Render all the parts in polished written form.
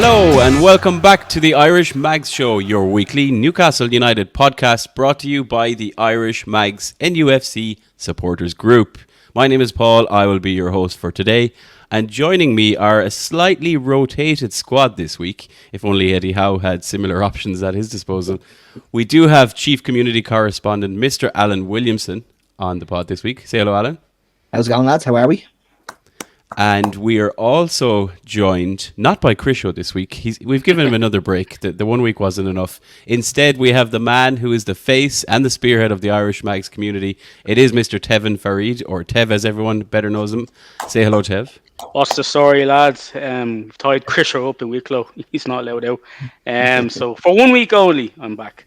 Hello and welcome back to the Irish Mags Show, your weekly Newcastle United podcast brought to you by the Irish Mags NUFC supporters group. My name is Paul, I will be your host for today, and joining me are a slightly rotated squad this week, if only Eddie Howe had similar options at his disposal. We do have Chief Community Correspondent Mr. Alan Williamson on the pod this week. Say hello, Alan. How's it going, lads? How are we? And we are also joined, not by Krisho this week. We've given him another break. The 1 week wasn't enough. Instead, we have the man who is the face and the spearhead of the Irish Mags community. It is Mr. Tevin Farid, or Tev as everyone better knows him. Say hello, Tev. What's the story, lads? Tied Krisho up in Wicklow. He's not allowed out. So for 1 week only, I'm back.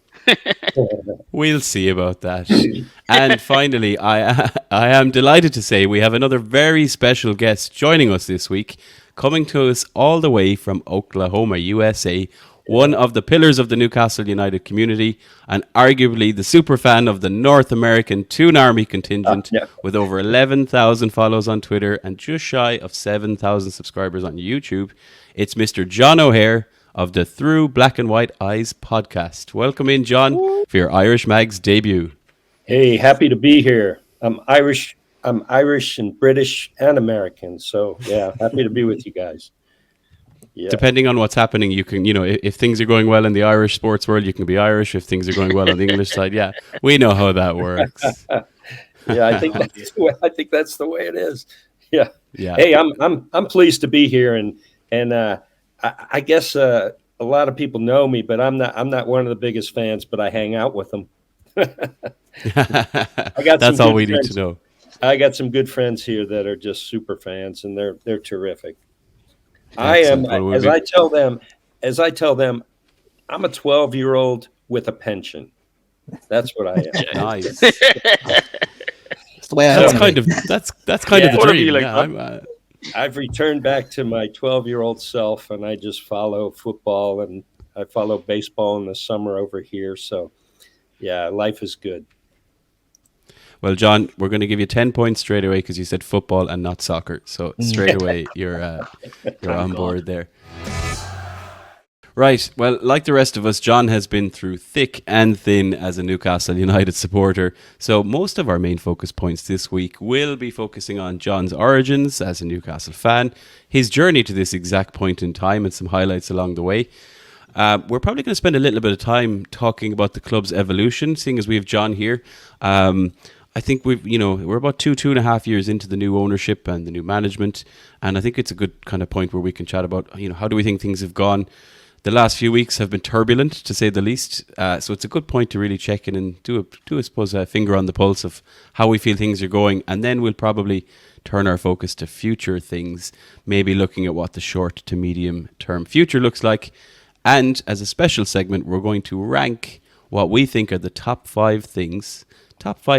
We'll see about that. And finally, I am delighted to say we have another very special guest joining us this week, coming to us all the way from Oklahoma, USA, one of the pillars of the Newcastle United community and arguably the super fan of the North American Toon Army contingent with over 11,000 follows on Twitter and just shy of 7,000 subscribers on YouTube. It's Mr. John OHare of the Through Black and White Eyes podcast. Welcome in, John, for your Irish Mags debut. Hey, happy to be here. I'm Irish and British and American. So, yeah, happy to be with you guys. Yeah. Depending on what's happening, you can, if things are going well in the Irish sports world, you can be Irish. If things are going well on the English side, yeah, we know how that works. Yeah, I think that's the way it is. Yeah. Hey, I'm pleased to be here, and I guess a lot of people know me, but I'm not one of the biggest fans, but I hang out with them. That's all we need to know. I got some good friends here that are just super fans, and they're terrific. Excellent. As I tell them, I'm a 12-year-old with a pension. That's what I am. Nice. That's the way that's kind of the dream. Yeah, I've returned back to my 12-year-old self, and I just follow football, and I follow baseball in the summer over here. So, yeah, life is good. Well, John, we're going to give you 10 points straight away because you said football and not soccer. So straight away, you're on board there. Right. Well, like the rest of us, John has been through thick and thin as a Newcastle United supporter. So most of our main focus points this week will be focusing on John's origins as a Newcastle fan, his journey to this exact point in time and some highlights along the way. We're probably going to spend a little bit of time talking about the club's evolution, seeing as we have John here. I think we're about 2.5 years into the new ownership and the new management. And I think it's a good kind of point where we can chat about, how do we think things have gone? The last few weeks have been turbulent, to say the least. So it's a good point to really check in and do I suppose, a finger on the pulse of how we feel things are going. And then we'll probably turn our focus to future things, maybe looking at what the short to medium term future looks like. And as a special segment, we're going to rank what we think are the top 5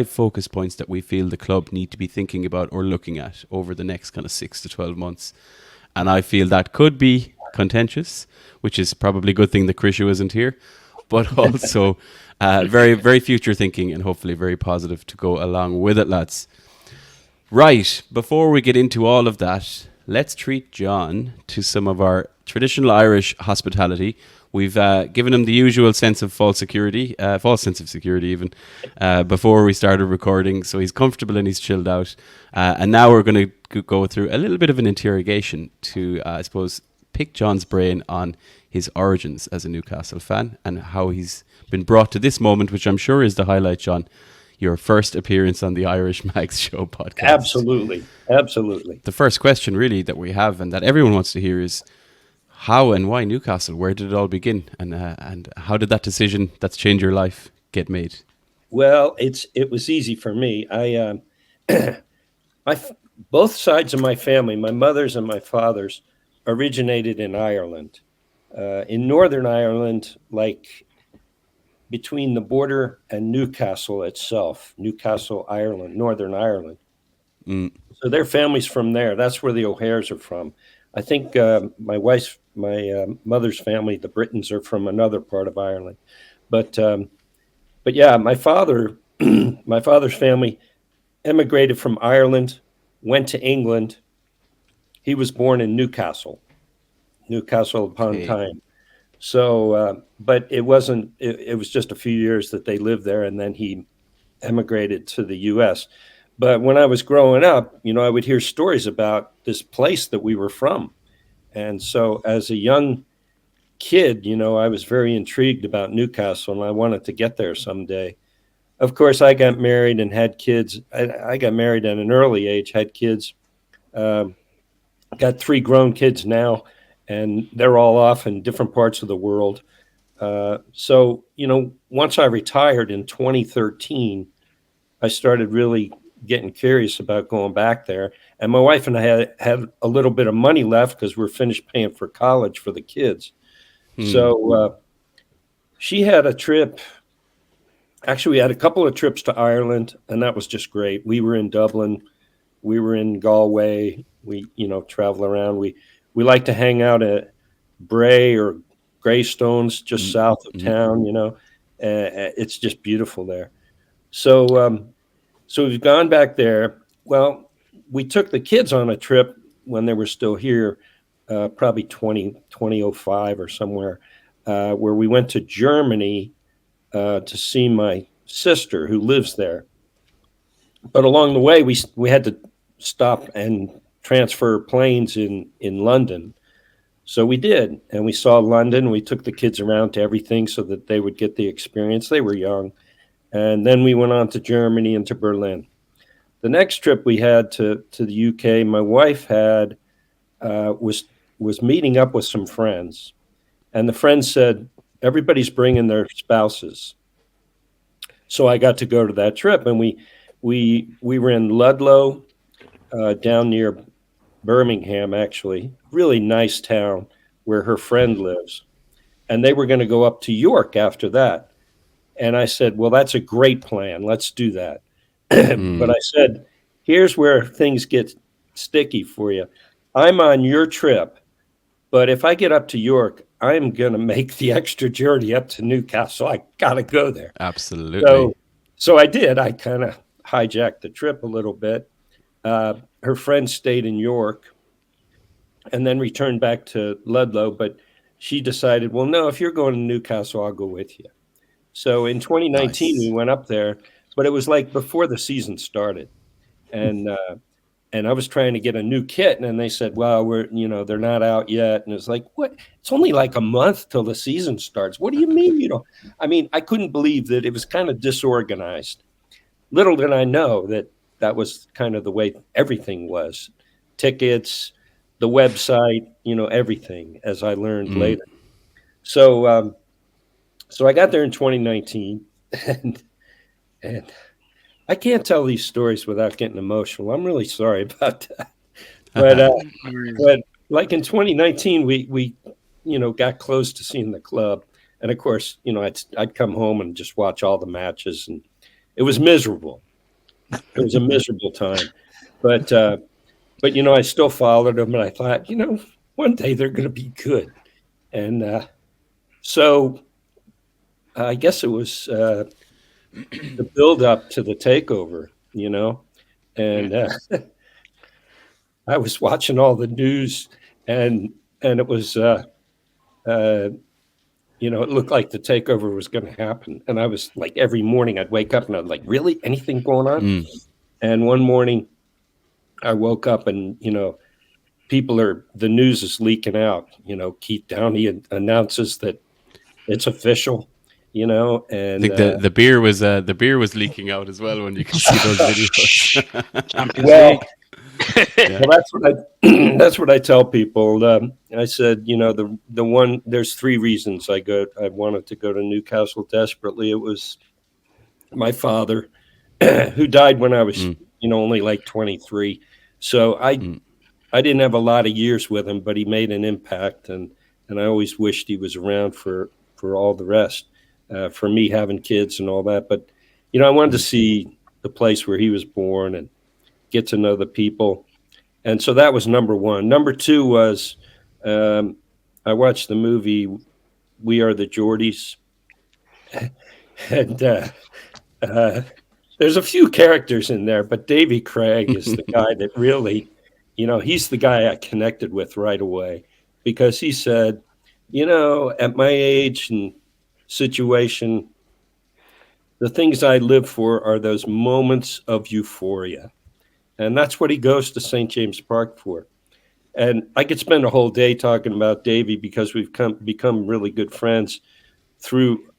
focus points that we feel the club need to be thinking about or looking at over the next kind of 6 to 12 months. And I feel that could be contentious, which is probably a good thing that Krisho isn't here, but also very, very future thinking and hopefully very positive to go along with it, lads. Right, before we get into all of that, let's treat John to some of our traditional Irish hospitality. We've given him the usual sense of false sense of security even, before we started recording. So he's comfortable and he's chilled out. And now we're going to go through a little bit of an interrogation to, I suppose, pick John's brain on his origins as a Newcastle fan and how he's been brought to this moment, which I'm sure is the highlight, John, your first appearance on the Irish Mags Show podcast. Absolutely. The first question really that we have and that everyone wants to hear is, how and why Newcastle? Where did it all begin? And how did that decision that's changed your life get made? Well, it was easy for me. Both sides of my family, my mother's and my father's, originated in Ireland. In Northern Ireland, like between the border and Newcastle itself, Newcastle, Ireland, Northern Ireland. So their family's from there. That's where the OHares are from. I think my mother's family, the Britons, are from another part of Ireland. But yeah, my father's family emigrated from Ireland, went to England. He was born in Newcastle. Newcastle upon Okay. Tyne. So, but it wasn't. It was just a few years that they lived there, and then he emigrated to the U.S. But when I was growing up, I would hear stories about this place that we were from, and so as a young kid, I was very intrigued about Newcastle, and I wanted to get there someday. Of course, I got married and had kids. I got married at an early age, had kids. Um, got 3 grown kids now, and they're all off in different parts of the world. So, once I retired in 2013, I started really getting curious about going back there. And my wife and I had a little bit of money left because we're finished paying for college for the kids. So she had a trip. Actually, we had a couple of trips to Ireland, and that was just great. We were in Dublin. We were in Galway. We, travel around. We like to hang out at Bray or Greystones, just south of town. It's just beautiful there. So, so we've gone back there. Well, we took the kids on a trip when they were still here, probably 2005 or somewhere, where we went to Germany to see my sister who lives there. But along the way, we had to stop and transfer planes in London. So we did, and we saw London. We took the kids around to everything so that they would get the experience. They were young. And then we went on to Germany and to Berlin. The next trip we had to the UK, my wife had was meeting up with some friends. And the friends said, everybody's bringing their spouses. So I got to go to that trip, and we were in Ludlow, down near Birmingham, actually. Really nice town where her friend lives. And they were going to go up to York after that. And I said, well, that's a great plan. Let's do that. But I said, here's where things get sticky for you. I'm on your trip, but if I get up to York, I'm going to make the extra journey up to Newcastle. I got to go there. Absolutely. So I did. I kind of hijacked the trip a little bit. Her friend stayed in York and then returned back to Ludlow, but she decided, well, no, if you're going to Newcastle, I'll go with you. So in 2019, we went up there, but it was like before the season started. And I was trying to get a new kit, and they said, well, they're not out yet. And it's like, what? It's only like a month till the season starts. What do you mean? I couldn't believe that it was kind of disorganized. Little did I know that was kind of the way everything was. Tickets, the website, everything, as I learned later. So, so I got there in 2019, and I can't tell these stories without getting emotional. I'm really sorry about that. But like in 2019, we got close to seeing the club, and of course, I'd come home and just watch all the matches, and it was miserable. It was a miserable time, but I still followed them, and I thought, one day they're going to be good, and so. I guess it was the build up to the takeover, and I was watching all the news, and it was, it looked like the takeover was going to happen. And I was like, every morning I'd wake up and I'd like, really? Anything going on? And one morning I woke up and, the news is leaking out. Keith Downey announces that it's official. And I think the beer was leaking out as well when you can see those videos. Well, that's what I tell people. I said, there's 3 reasons I wanted to go to Newcastle desperately. It was my father, who died when I was, only like 23. So I didn't have a lot of years with him, but he made an impact, and I always wished he was around for all the rest. For me having kids and all that. But, I wanted to see the place where he was born and get to know the people. And so that was number 1. Number 2 was I watched the movie We Are the Geordies. And there's a few characters in there, but Davy Craig is the guy that really, he's the guy I connected with right away. because he said, at my age and situation, the things I live for are those moments of euphoria. And that's what he goes to St. James Park for. And I could spend a whole day talking about Davey because we've become really good friends through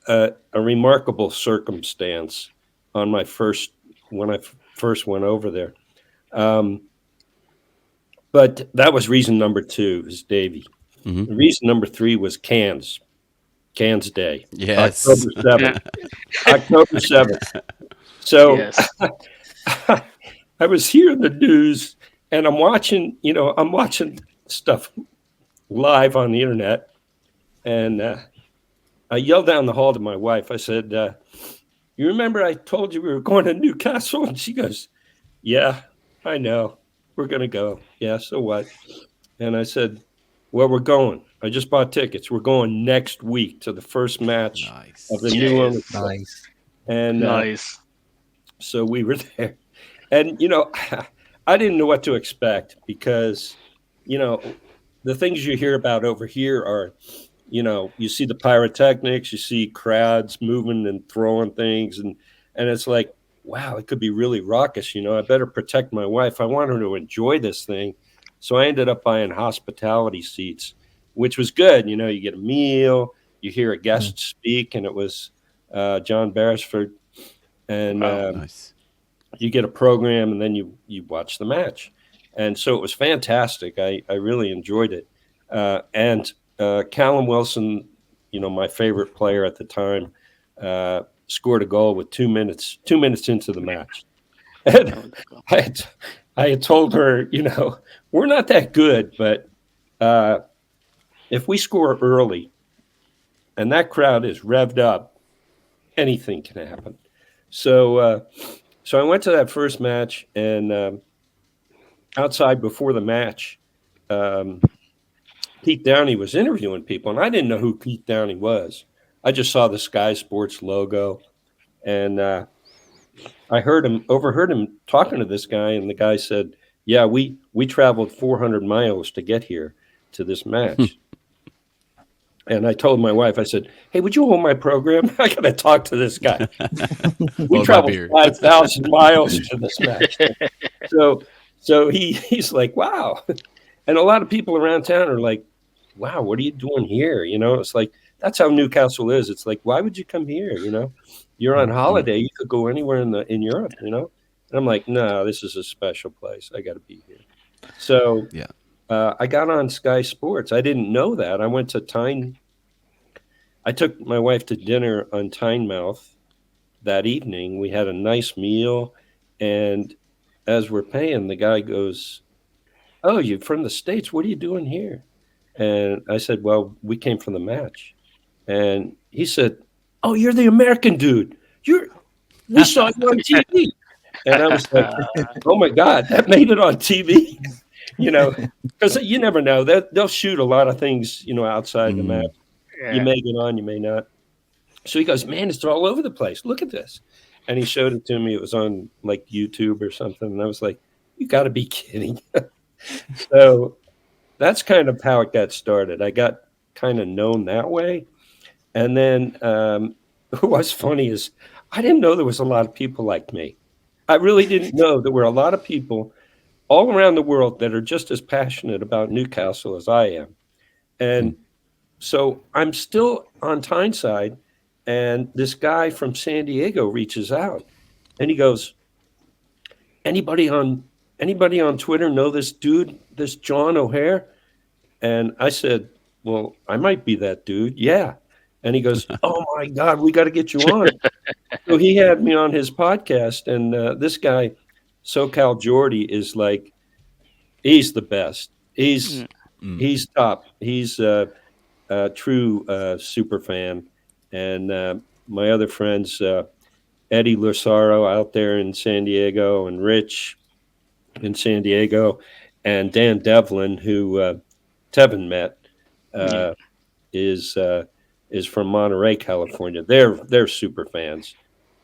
a remarkable circumstance when I first went over there. But that was reason number 2 is Davey. Mm-hmm. Reason number 3 was Cans Day. Yes. October 7th. October 7th. So Yes. I was hearing the news and I'm watching stuff live on the internet. And I yelled down the hall to my wife. I said, you remember I told you we were going to Newcastle? And she goes, yeah, I know. We're going to go. Yeah, so what? And I said, well, we're going. I just bought tickets. We're going next week to the first match of the new one. Nice. And Nice. so we were there. And, I didn't know what to expect because, the things you hear about over here are, you see the pyrotechnics, you see crowds moving and throwing things. And it's like, wow, it could be really raucous. I better protect my wife. I want her to enjoy this thing. So I ended up buying hospitality seats, which was good. You get a meal, you hear a guest speak, and it was John Beresford. And Nice. you get a program, and then you watch the match. And so it was fantastic. I really enjoyed it. And Callum Wilson, my favorite player at the time, scored a goal with 2 minutes into the match. And I had told her, we're not that good, but if we score early and that crowd is revved up, anything can happen. So I went to that first match, and outside before the match, Pete Downey was interviewing people, and I didn't know who Pete Downey was. I just saw the Sky Sports logo, and I overheard him talking to this guy, and the guy said, yeah, we traveled 400 miles to get here to this match. And I told my wife, I said, hey, would you hold my program? I got to talk to this guy. We traveled 5,000 miles to this match. So he's like, wow. And a lot of people around town are like, wow, what are you doing here? It's like, that's how Newcastle is. It's like, why would you come here? You're on holiday. You could go anywhere in Europe, And I'm like, no, this is a special place. I got to be here. So Yeah. I got on Sky Sports. I didn't know that. I went to Tyne. I took my wife to dinner on Tynemouth that evening. We had a nice meal. And as we're paying, the guy goes, oh, you're from the States. What are you doing here? And I said, well, we came from the match. And he said, oh, you're the American dude. We saw you on TV. And I was like, oh, my God, that made it on TV. Because you never know. They'll shoot a lot of things, outside the match. Yeah. You may get on, you may not. So he goes, man, it's all over the place. Look at this. And he showed it to me. It was on like YouTube or something. And I was like, you got to be kidding. So that's kind of how it got started. I got kind of known that way. And then what's funny is I didn't know there was a lot of people like me. I really didn't know there were a lot of people all around the world that are just as passionate about Newcastle as I am. And so I'm still on Tyneside, and this guy from San Diego reaches out, and he goes, anybody on Twitter know this dude, this John OHare? And I said, well, I might be that dude. Yeah. And he goes, oh my God, we got to get you on. So he had me on his podcast, and this guy, SoCal Jordy, is like, he's the best. He's top. He's a true super fan. And my other friends, Eddie Lucero out there in San Diego, and Rich in San Diego, and Dan Devlin, who Tevin met, is from Monterey, California. They're super fans.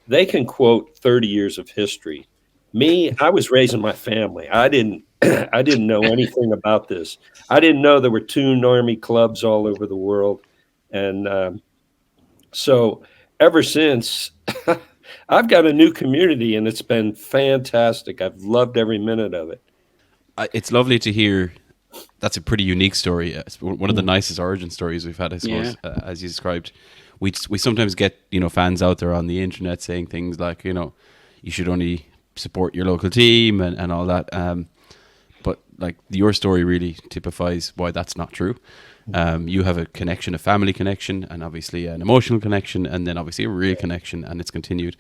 They can quote 30 years of history. Me, I was raising my family. I didn't I didn't know anything about this. I didn't know there were Toon Army clubs all over the world. And so ever since, I've got a new community, and it's been fantastic. I've loved every minute of it. It's lovely to hear. That's a pretty unique story. It's one of the nicest origin stories we've had, I suppose, as you described. We sometimes get fans out there on the internet saying things like you should only support your local team and all that. But like your story really typifies why that's not true. You have a connection, a family connection, and obviously an emotional connection, and then obviously a real connection, and it's continued.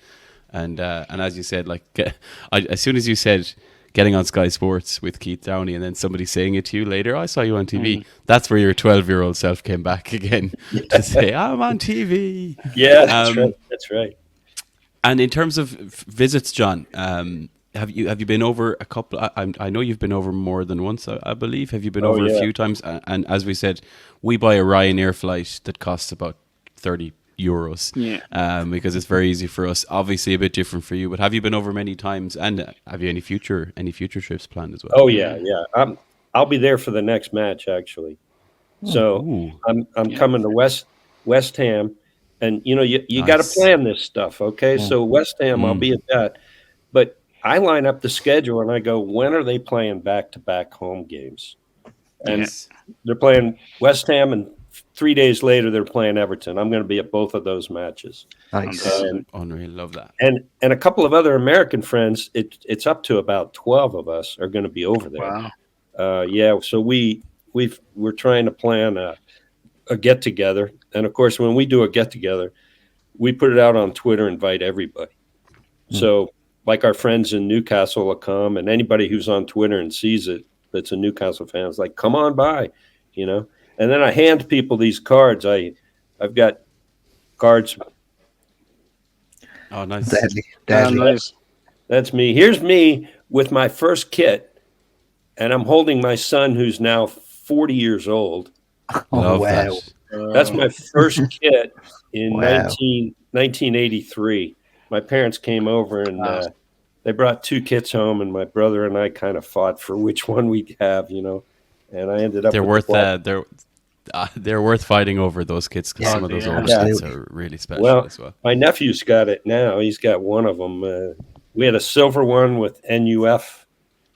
And as you said, as soon as you said getting on Sky Sports with Keith Downey, and then somebody saying it to you later, I saw you on TV. That's where your 12-year-old self came back again to say, I'm on TV. Yeah, that's right. And in terms of visits, John, have you been over a couple? I know you've been over more than once, I believe. Have you been over a few times? And as we said, we buy a Ryanair flight that costs about €30. Because it's very easy for us. Obviously, a bit different for you. But have you been over many times? And have you any future trips planned as well? Oh yeah. I'll be there for the next match actually. So I'm coming to West Ham, and you got to plan this stuff. Okay, so West Ham, I'll be at that. But I line up the schedule and I go, when are they playing back-to-back home games? And they're playing West Ham, and 3 days later they're playing Everton. I'm going to be at both of those matches. Nice. Unreal, love that. And a couple of other American friends. It's up to about 12 of us are going to be over there. Wow. So we're trying to plan a get together, and of course when we do a get together, we put it out on Twitter, invite everybody. So like our friends in Newcastle will come, and anybody who's on Twitter and sees it that's a Newcastle fan is like, come on by, And then I hand people these cards. I've got cards. Oh, nice. Deadly. Nice. That's me. Here's me with my first kit, and I'm holding my son who's now 40 years old. Love wow. that. That's my first kit in 1983. My parents came over, and they brought 2 kits home, and my brother and I kind of fought for which one we'd have, And I ended up. They're worth fighting over those kits, because some of those old kits are really special as well. My nephew's got it now. He's got one of them. We had a silver one with NUF.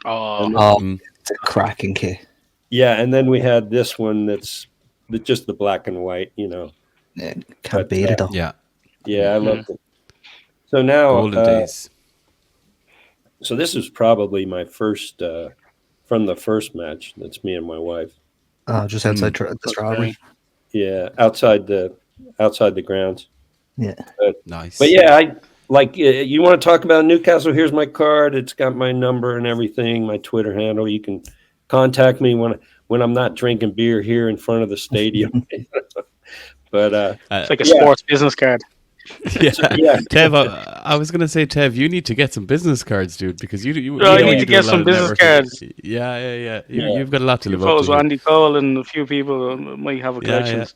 It's a cracking kit. Yeah, and then we had this one that's just the black and white. Can't beat it though. Yeah, I loved it. So now, golden days. So this is probably my first from the first match. That's me and my wife. Just outside the Strawberry. Yeah, outside the grounds. Yeah, Nice. But yeah, I like. You want to talk about Newcastle? Here's my card. It's got my number and everything. My Twitter handle. You can contact me when I'm not drinking beer here in front of the stadium. But it's like a sports business card. Tev, I was going to say, Tev, you need to get some business cards, dude, because you need to get some business cards. Yeah. You've got a lot to live up Follows to. Andy Cole and a few people might have a collection. Yeah.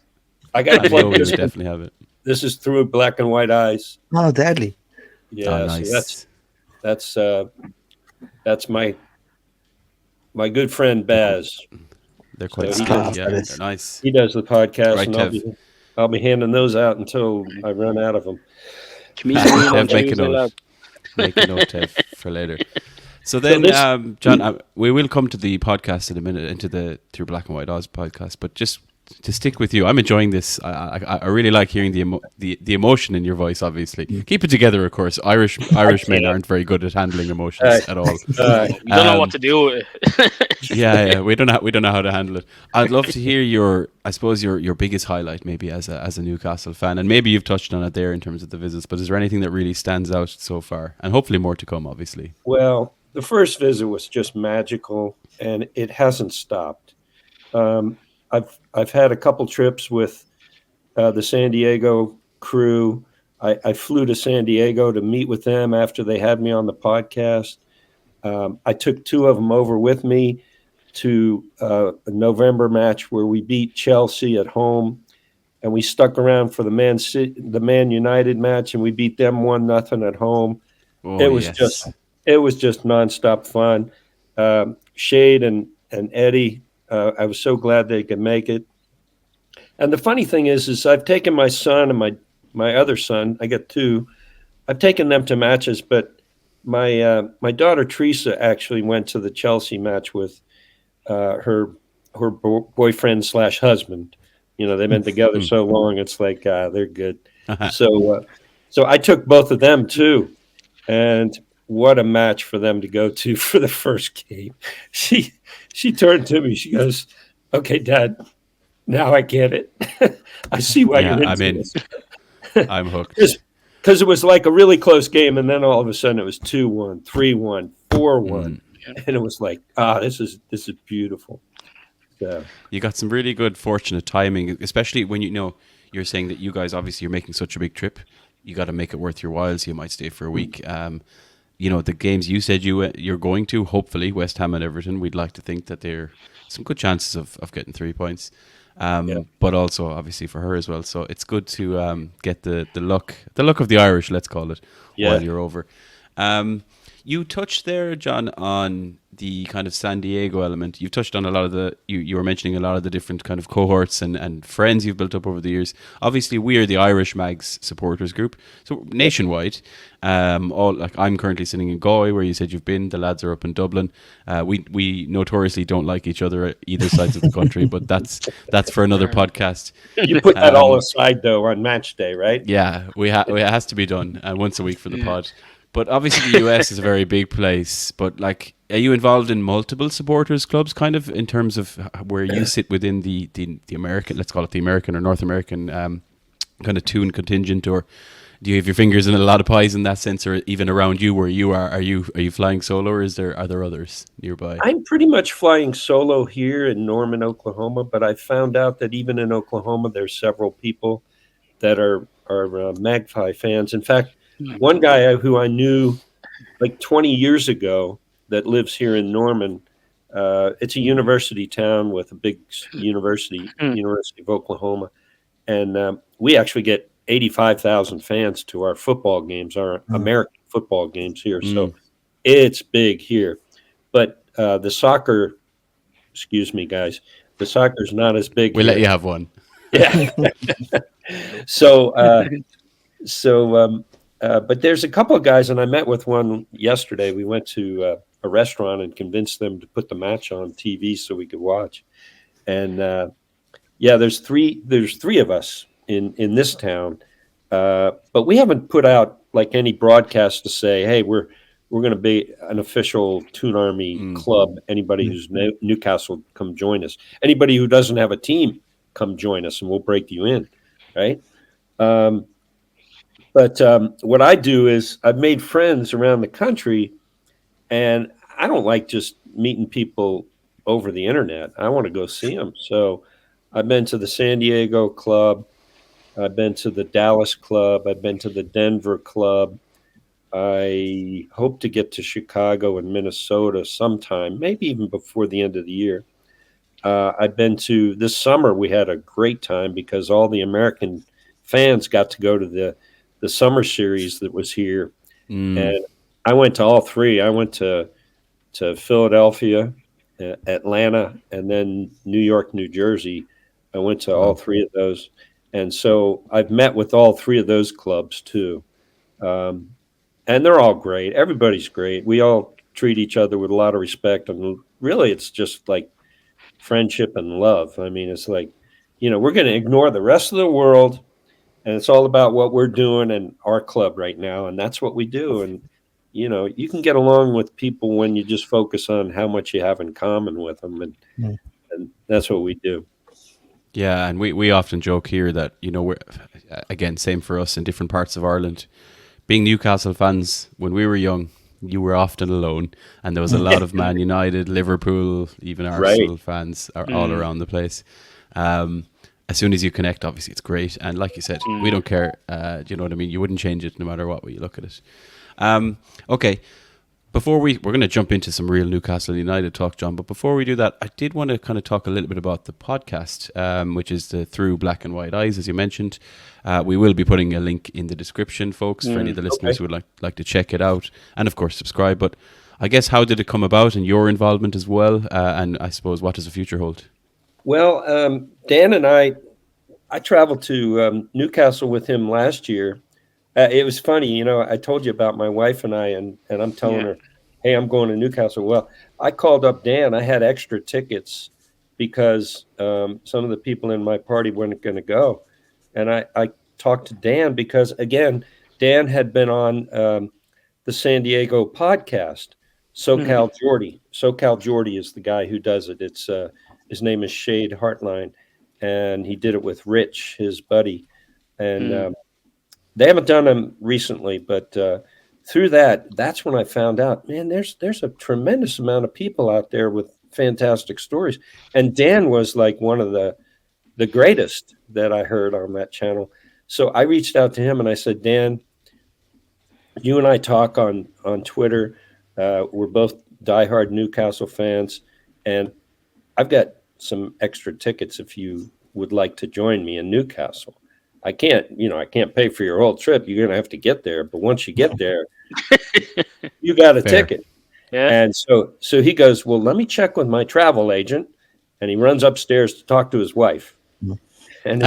I got to plug this. Definitely have it. This is Through Black and White Eyes. Oh, deadly. Yeah, nice. So that's my good friend Baz. They're quite skilled. Yeah, they're nice. He does the podcast, Right, and I'll be handing those out until I run out of them. Make a note, Tev, for later. So then, John, we will come to the podcast in a minute, into the Through Black and White Oz podcast, but just to stick with you, I'm enjoying this. I really like hearing the emotion in your voice. Obviously, keep it together. Of course, Irish men aren't very good at handling emotions at all. You don't know what to do with it. yeah, we don't know how to handle it. I'd love to hear your biggest highlight, maybe as a Newcastle fan, and maybe you've touched on it there in terms of the visits. But is there anything that really stands out so far, and hopefully more to come? Obviously. Well, the first visit was just magical, and it hasn't stopped. I've had a couple trips with the San Diego crew. I flew to San Diego to meet with them after they had me on the podcast. I took 2 of them over with me to a November match where we beat Chelsea at home, and we stuck around for the Man United match, and we beat them 1-0 at home. It was just nonstop fun. Shade and Eddie. I was so glad they could make it. And the funny thing is I've taken my son and my other son. I got two. I've taken them to matches, but my daughter Teresa actually went to the Chelsea match with her boyfriend / husband. They've been together so long. It's like they're good. So I took both of them too, and what a match for them to go to for the first game. She turned to me. She goes, "Okay, Dad, now I get it. I see why you're into this." I'm hooked. Because it was like a really close game, and then all of a sudden it was 2-1, 3-1, 4-1, and it was like, this is beautiful. So you got some really good fortunate timing, especially when you're saying that you guys obviously you're making such a big trip. You got to make it worth your while, so you might stay for a week. The games you said you're going to, hopefully West Ham and Everton. We'd like to think that they're some good chances of getting 3 points. But also obviously for her as well. So it's good to get the luck of the Irish, let's call it, while you're over. You touched there, John, on the kind of San Diego element. You've touched on a lot of you were mentioning a lot of the different kind of cohorts and friends you've built up over the years. Obviously, we are the Irish Mags supporters group, so nationwide. I'm currently sitting in Galway, where you said you've been. The lads are up in Dublin. We notoriously don't like each other either sides of the country, but that's for another podcast. You put that all aside though on match day, right? Yeah, it has to be done once a week for the pod. But obviously the US is a very big place. But are you involved in multiple supporters clubs, kind of, in terms of where you sit within the American, let's call it the American or North American kind of Toon contingent, or do you have your fingers in a lot of pies in that sense, or even around you where you are? Are you flying solo, or are there others nearby? I'm pretty much flying solo here in Norman, Oklahoma. But I found out that even in Oklahoma, there's several people that are Magpie fans. In fact, one guy who I knew like 20 years ago that lives here in Norman, it's a university town with a big University of Oklahoma. And we actually get 85,000 fans to our football games, our American football games here. So it's big here. But the soccer, excuse me, guys, the soccer's not as big. We'll let you have one. Yeah. But there's a couple of guys, and I met with one yesterday. We went to a restaurant and convinced them to put the match on TV so we could watch. And there's three of us in this town, but we haven't put out like any broadcast to say, hey, we're going to be an official Toon Army club. Anybody who's Newcastle, come join us. Anybody who doesn't have a team, come join us, and we'll break you in, right? But what I do is I've made friends around the country, and I don't like just meeting people over the internet. I want to go see them. So I've been to the San Diego club. I've been to the Dallas club. I've been to the Denver club. I hope to get to Chicago and Minnesota sometime, maybe even before the end of the year. I've been to, this summer we had a great time because all the American fans got to go to the summer series that was here. And I went to all three. I went to Philadelphia, Atlanta, and then New York, New Jersey. I went to all three of those. And so I've met with all three of those clubs too. And they're all great. Everybody's great. We all treat each other with a lot of respect. And really, it's just like friendship and love. I mean, it's like, we're going to ignore the rest of the world. And it's all about what we're doing in our club right now. And that's what we do. And, you can get along with people when you just focus on how much you have in common with them. And that's what we do. Yeah, and we often joke here that, we're, again, same for us in different parts of Ireland. Being Newcastle fans, when we were young, you were often alone. And there was a lot of Man United, Liverpool, even Arsenal fans are all around the place. As soon as you connect, obviously, it's great. And like you said, we don't care. Do you know what I mean? You wouldn't change it no matter what way you look at it. Okay. Before we're going to jump into some real Newcastle United talk, John, but before we do that, I did want to kind of talk a little bit about the podcast, which is the Through Black and White Eyes, as you mentioned. We will be putting a link in the description, folks, for any of the listeners who would like to check it out and, of course, subscribe. But I guess, how did it come about and your involvement as well? And I suppose, what does the future hold? Well, Dan and I traveled to Newcastle with him last year. It was funny, I told you about my wife and I, and I'm telling her, hey, I'm going to Newcastle. Well, I called up Dan. I had extra tickets because some of the people in my party weren't going to go. And I talked to Dan because, again, Dan had been on the San Diego podcast, SoCal Jordy. SoCal Jordy is the guy who does it. It's his name is Shade Hartline, and he did it with Rich, his buddy. And they haven't done them recently, but through that's when I found out, man, there's a tremendous amount of people out there with fantastic stories. And Dan was like one of the greatest that I heard on that channel. So I reached out to him and I said, Dan, you and I talk on Twitter. We're both diehard Newcastle fans, and I've got some extra tickets if you would like to join me in Newcastle. I can't pay for your whole trip. You're going to have to get there. But once you get there, you got a ticket. Yeah. And so he goes, well, let me check with my travel agent. And he runs upstairs to talk to his wife. And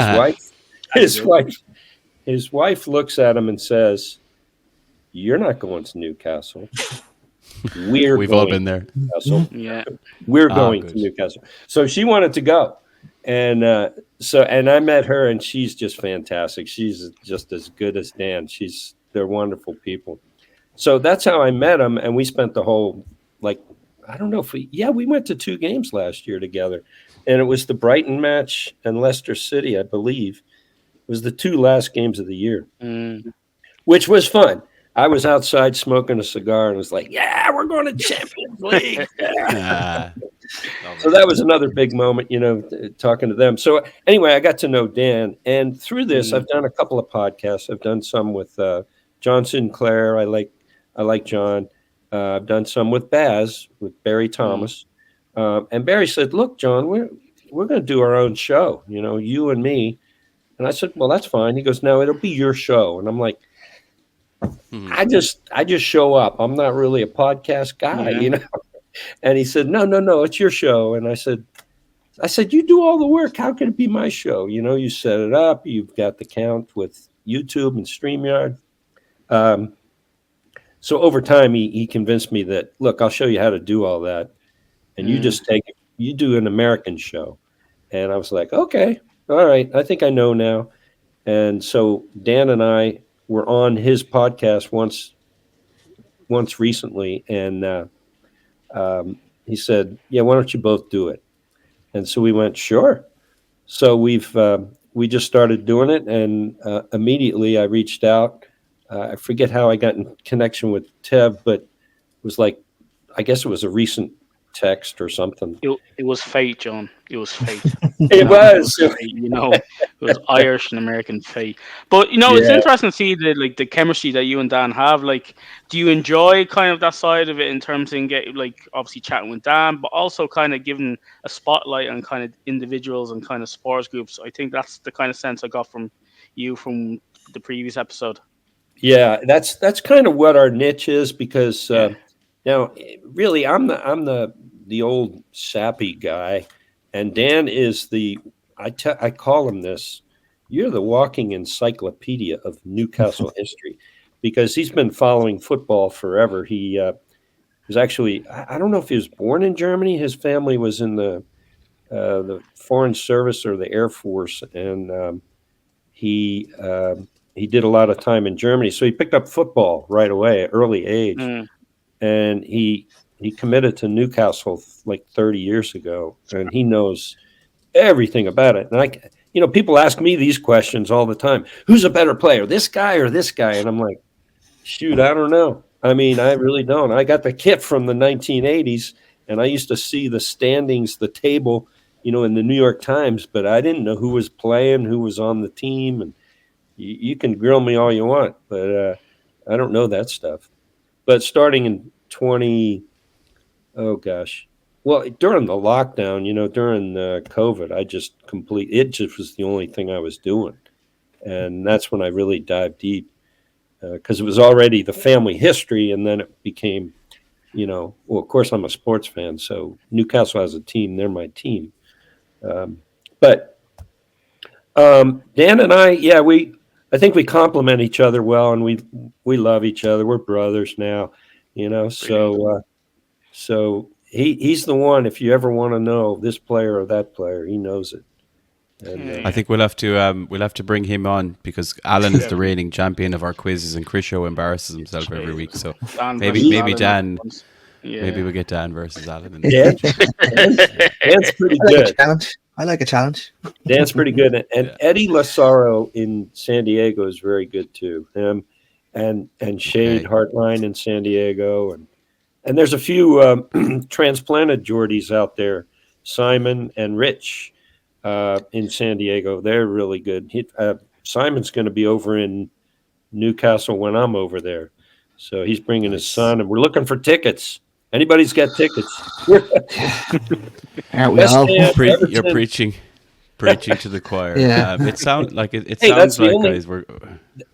his wife looks at him and says, you're not going to Newcastle. We've all been there. Yeah. We're going to Newcastle. So she wanted to go. And and I met her, and she's just fantastic. She's just as good as Dan. They're wonderful people. So that's how I met them, and we spent the whole, I don't know if we went to 2 games last year together, and it was the Brighton match and Leicester City, I believe. It was the 2 last games of the year, which was fun. I was outside smoking a cigar and was like, yeah, we're going to Champions League. Yeah. So that was another big moment, talking to them. So anyway, I got to know Dan. And through this, I've done a couple of podcasts. I've done some with John Sinclair. I like John. I've done some with Baz, with Barry Thomas. And Barry said, look, John, we're going to do our own show, you and me. And I said, well, that's fine. He goes, no, it'll be your show. And I'm like, I just show up. I'm not really a podcast guy, And he said, no, it's your show. And I said, you do all the work. How can it be my show? You set it up. You've got the count with YouTube and StreamYard. So over time, he convinced me that, look, I'll show you how to do all that. And you just you do an American show. And I was like, okay, all right. I think I know now. And so Dan and I were on his podcast once recently, and he said, yeah, why don't you both do it? And so we went, sure. So we just started doing it, and immediately I reached out. I forget how I got in connection with Tev, but it was I guess it was a recent text or something. It was fate, John. It was fate. It was. It was Irish and American fate. But it's interesting to see the chemistry that you and Dan have. Do you enjoy kind of that side of it in terms of obviously chatting with Dan, but also kind of giving a spotlight on kind of individuals and kind of sports groups? I think that's the kind of sense I got from you from the previous episode. Yeah, that's kind of what our niche is, because now really I'm the old sappy guy, and Dan is I call him this. You're the walking encyclopedia of Newcastle history, because he's been following football forever. He was actually, I don't know if he was born in Germany. His family was in the Foreign Service or the Air Force, and he did a lot of time in Germany. So he picked up football right away at early age, and he committed to Newcastle 30 years ago, and he knows everything about it. And people ask me these questions all the time. Who's a better player, this guy or this guy? And I'm like, shoot, I don't know. I mean, I really don't. I got the kit from the 1980s, and I used to see the standings, the table, in the New York Times, but I didn't know who was playing, who was on the team. And you can grill me all you want, but I don't know that stuff. But starting in during the lockdown, during COVID, it just was the only thing I was doing. And that's when I really dived deep, because it was already the family history. And then it became, well, of course I'm a sports fan, so Newcastle has a team. They're my team. But Dan and I, I think we complement each other well, and we love each other. We're brothers now, so he's the one. If you ever want to know this player or that player, he knows it. And, I think we'll have to bring him on because Alan is the reigning champion of our quizzes, and Chris Show embarrasses himself every week. So maybe Dan, maybe we'll get Dan versus Alan. Dan's pretty good. I like a challenge. Dan's pretty good, and Eddie Lazaro in San Diego is very good too. Him and Shade Hartline in San Diego, and there's a few transplanted Geordies out there, Simon and Rich. In San Diego, they're really good. Simon's going to be over in Newcastle when I'm over there, so he's bringing his son, and we're looking for tickets. Anybody's got tickets? Aren't we all? You're preaching to the choir. Yeah. It sounds like guys,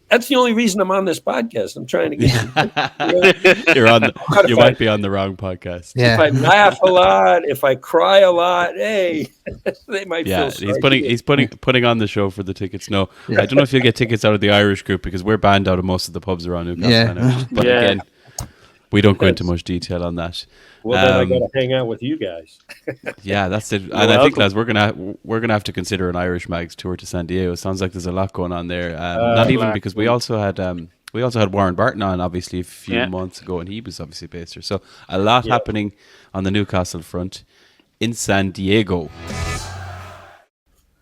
that's the only reason I'm on this podcast. I'm trying to get you might be on the wrong podcast. Yeah. If I laugh a lot, if I cry a lot, hey, they might feel sorry. He's putting on the show for the tickets. No, I don't know if you'll get tickets out of the Irish group because we're banned out of most of the pubs around Newcastle. But again, we don't go into much detail on that. Well, then I got to hang out with you guys. Yeah, that's it. And I think, lads, we're gonna have to consider an Irish Mags tour to San Diego. Sounds like there's a lot going on there. Not even because we also had Warren Barton on obviously a few months ago, and he was obviously based there. So a lot happening on the Newcastle front in San Diego.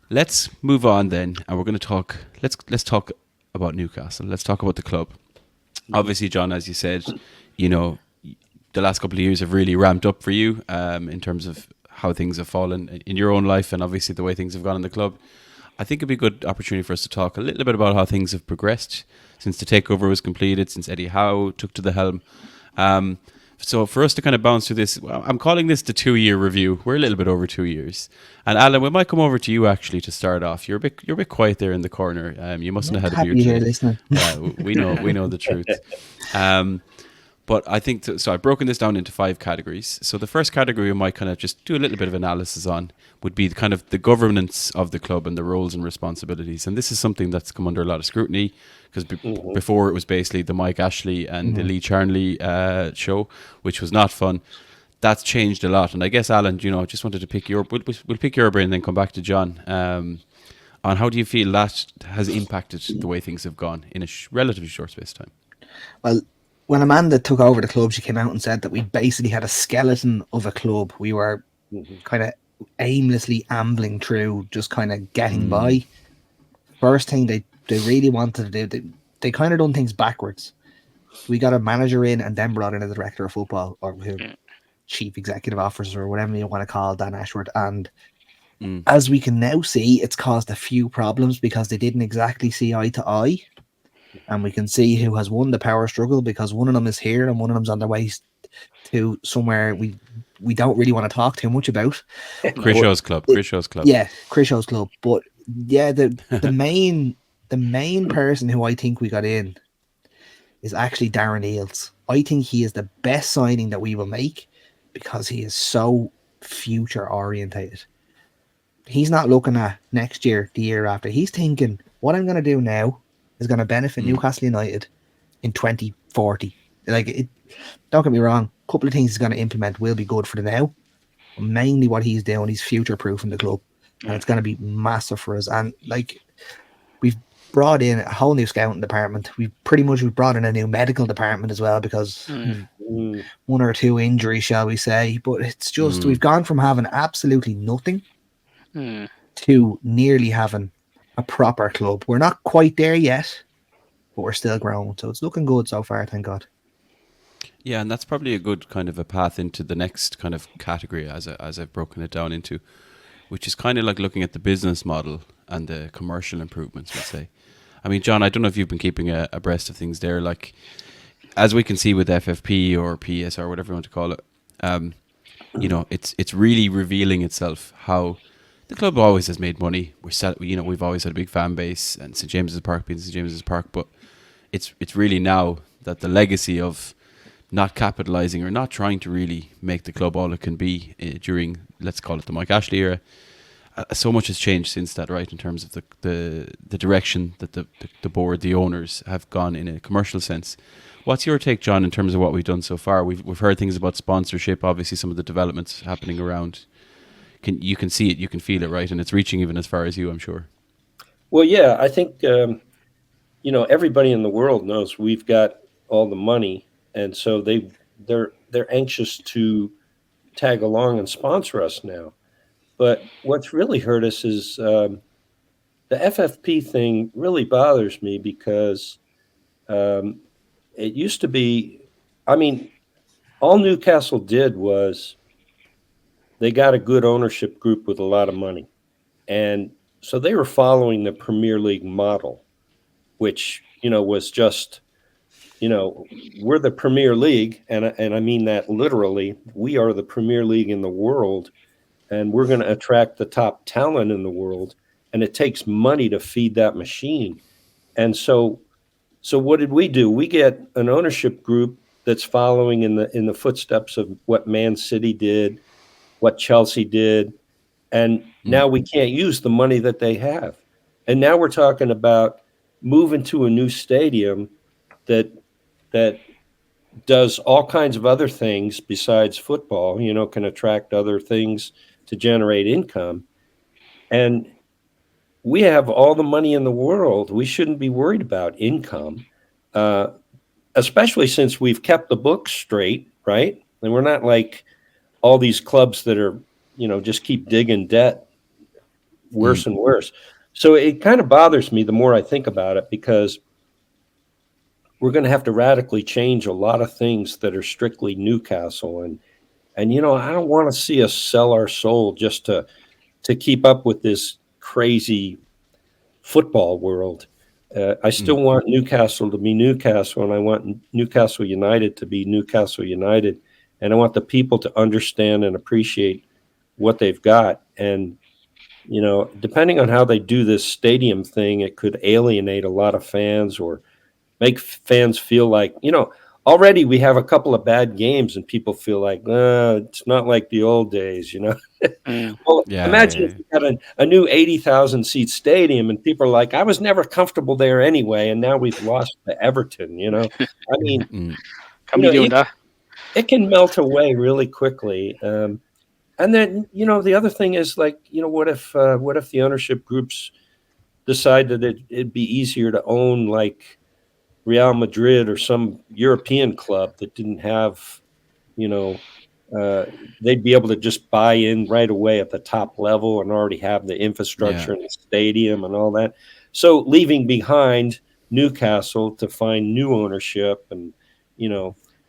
Let's move on then, and we're going to talk. Let's talk about Newcastle. Let's talk about the club. Obviously, John, as you said, the last couple of years have really ramped up for you in terms of how things have fallen in your own life and obviously the way things have gone in the club. I think it'd be a good opportunity for us to talk a little bit about how things have progressed since the takeover was completed, since Eddie Howe took to the helm. So for us to kind of bounce through this, I'm calling this the 2-year review. We're a little bit over 2 years. And Alan, we might come over to you actually to start off. You're a bit quiet there in the corner. You mustn't have had a beard. Happy here listening. We know the truth. But I think, so I've broken this down into 5 categories. So the first category we might kind of just do a little bit of analysis on would be kind of the governance of the club and the roles and responsibilities. And this is something that's come under a lot of scrutiny because before it was basically the Mike Ashley and the Lee Charnley show, which was not fun. That's changed a lot. And I guess, Alan, just wanted to pick we'll pick your brain and then come back to John on how do you feel that has impacted the way things have gone in a relatively short space of time? Well, when Amanda took over the club, she came out and said that we basically had a skeleton of a club. We were kind of aimlessly ambling through, just kind of getting by. First thing they really wanted to do, they kind of done things backwards. We got a manager in and then brought in a director of football or chief executive officer or whatever you want to call Dan Ashworth. And as we can now see, it's caused a few problems because they didn't exactly see eye to eye. And we can see who has won the power struggle because one of them is here and one of them's on their way to somewhere we don't really want to talk too much about. Chris Show's club. Yeah, Chris Show's club. But yeah, the main person who I think we got in is actually Darren Eales. I think he is the best signing that we will make because he is so future orientated. He's not looking at next year, the year after. He's thinking, what I'm going to do now is going to benefit Newcastle United in 2040. Don't get me wrong, a couple of things he's going to implement will be good for the now. But mainly what he's doing, he's future-proofing the club. And it's going to be massive for us. And we've brought in a whole new scouting department. We've brought in a new medical department as well because one or two injuries, shall we say. But it's just, we've gone from having absolutely nothing to nearly having a proper club. We're not quite there yet, but we're still growing. So it's looking good so far, thank God. Yeah, and that's probably a good kind of a path into the next kind of category as I've broken it down into, which is kind of like looking at the business model and the commercial improvements, let's say. I mean, John, I don't know if you've been keeping abreast of things there. Like, as we can see with FFP or PS or whatever you want to call it, it's really revealing itself how the club always has made money. We've always had a big fan base, and St James's Park being St James's Park, but it's really now that the legacy of not capitalising or not trying to really make the club all it can be during, let's call it the Mike Ashley era. So much has changed since that, right, in terms of the direction that the board, the owners have gone in a commercial sense. What's your take, John, in terms of what we've done so far? We've heard things about sponsorship, obviously some of the developments happening around. You can see it, you can feel it, right? And it's reaching even as far as you, I'm sure. Well, yeah, I think, everybody in the world knows we've got all the money. And so they're anxious to tag along and sponsor us now. But what's really hurt us is the FFP thing really bothers me because it used to be, all Newcastle did was they got a good ownership group with a lot of money. And so they were following the Premier League model, which, was just, we're the Premier League. And I mean that literally. We are the Premier League in the world. And we're going to attract the top talent in the world, and it takes money to feed that machine. And so what did we do? We get an ownership group that's following in the footsteps of what Man City did, what Chelsea did, and now we can't use the money that they have. And now we're talking about moving to a new stadium that does all kinds of other things besides football, can attract other things to generate income. And we have all the money in the world. We shouldn't be worried about income, especially since we've kept the books straight, right? And we're not like all these clubs that are, just keep digging debt worse and worse. So it kind of bothers me the more I think about it, because we're going to have to radically change a lot of things that are strictly Newcastle. And I don't want to see us sell our soul just to keep up with this crazy football world. I still want Newcastle to be Newcastle, and I want Newcastle United to be Newcastle United. And I want the people to understand and appreciate what they've got. And, depending on how they do this stadium thing, it could alienate a lot of fans or make fans feel like, already we have a couple of bad games and people feel like, it's not like the old days, Well, imagine if you had a new 80,000 seat stadium and people are like, I was never comfortable there anyway, and now we've lost to Everton, I mean, it can melt away really quickly. And then, the other thing is like, what if the ownership groups decide that it'd be easier to own like Real Madrid or some European club that didn't have, they'd be able to just buy in right away at the top level and already have the infrastructure and the stadium and all that. So leaving behind Newcastle to find new ownership, and,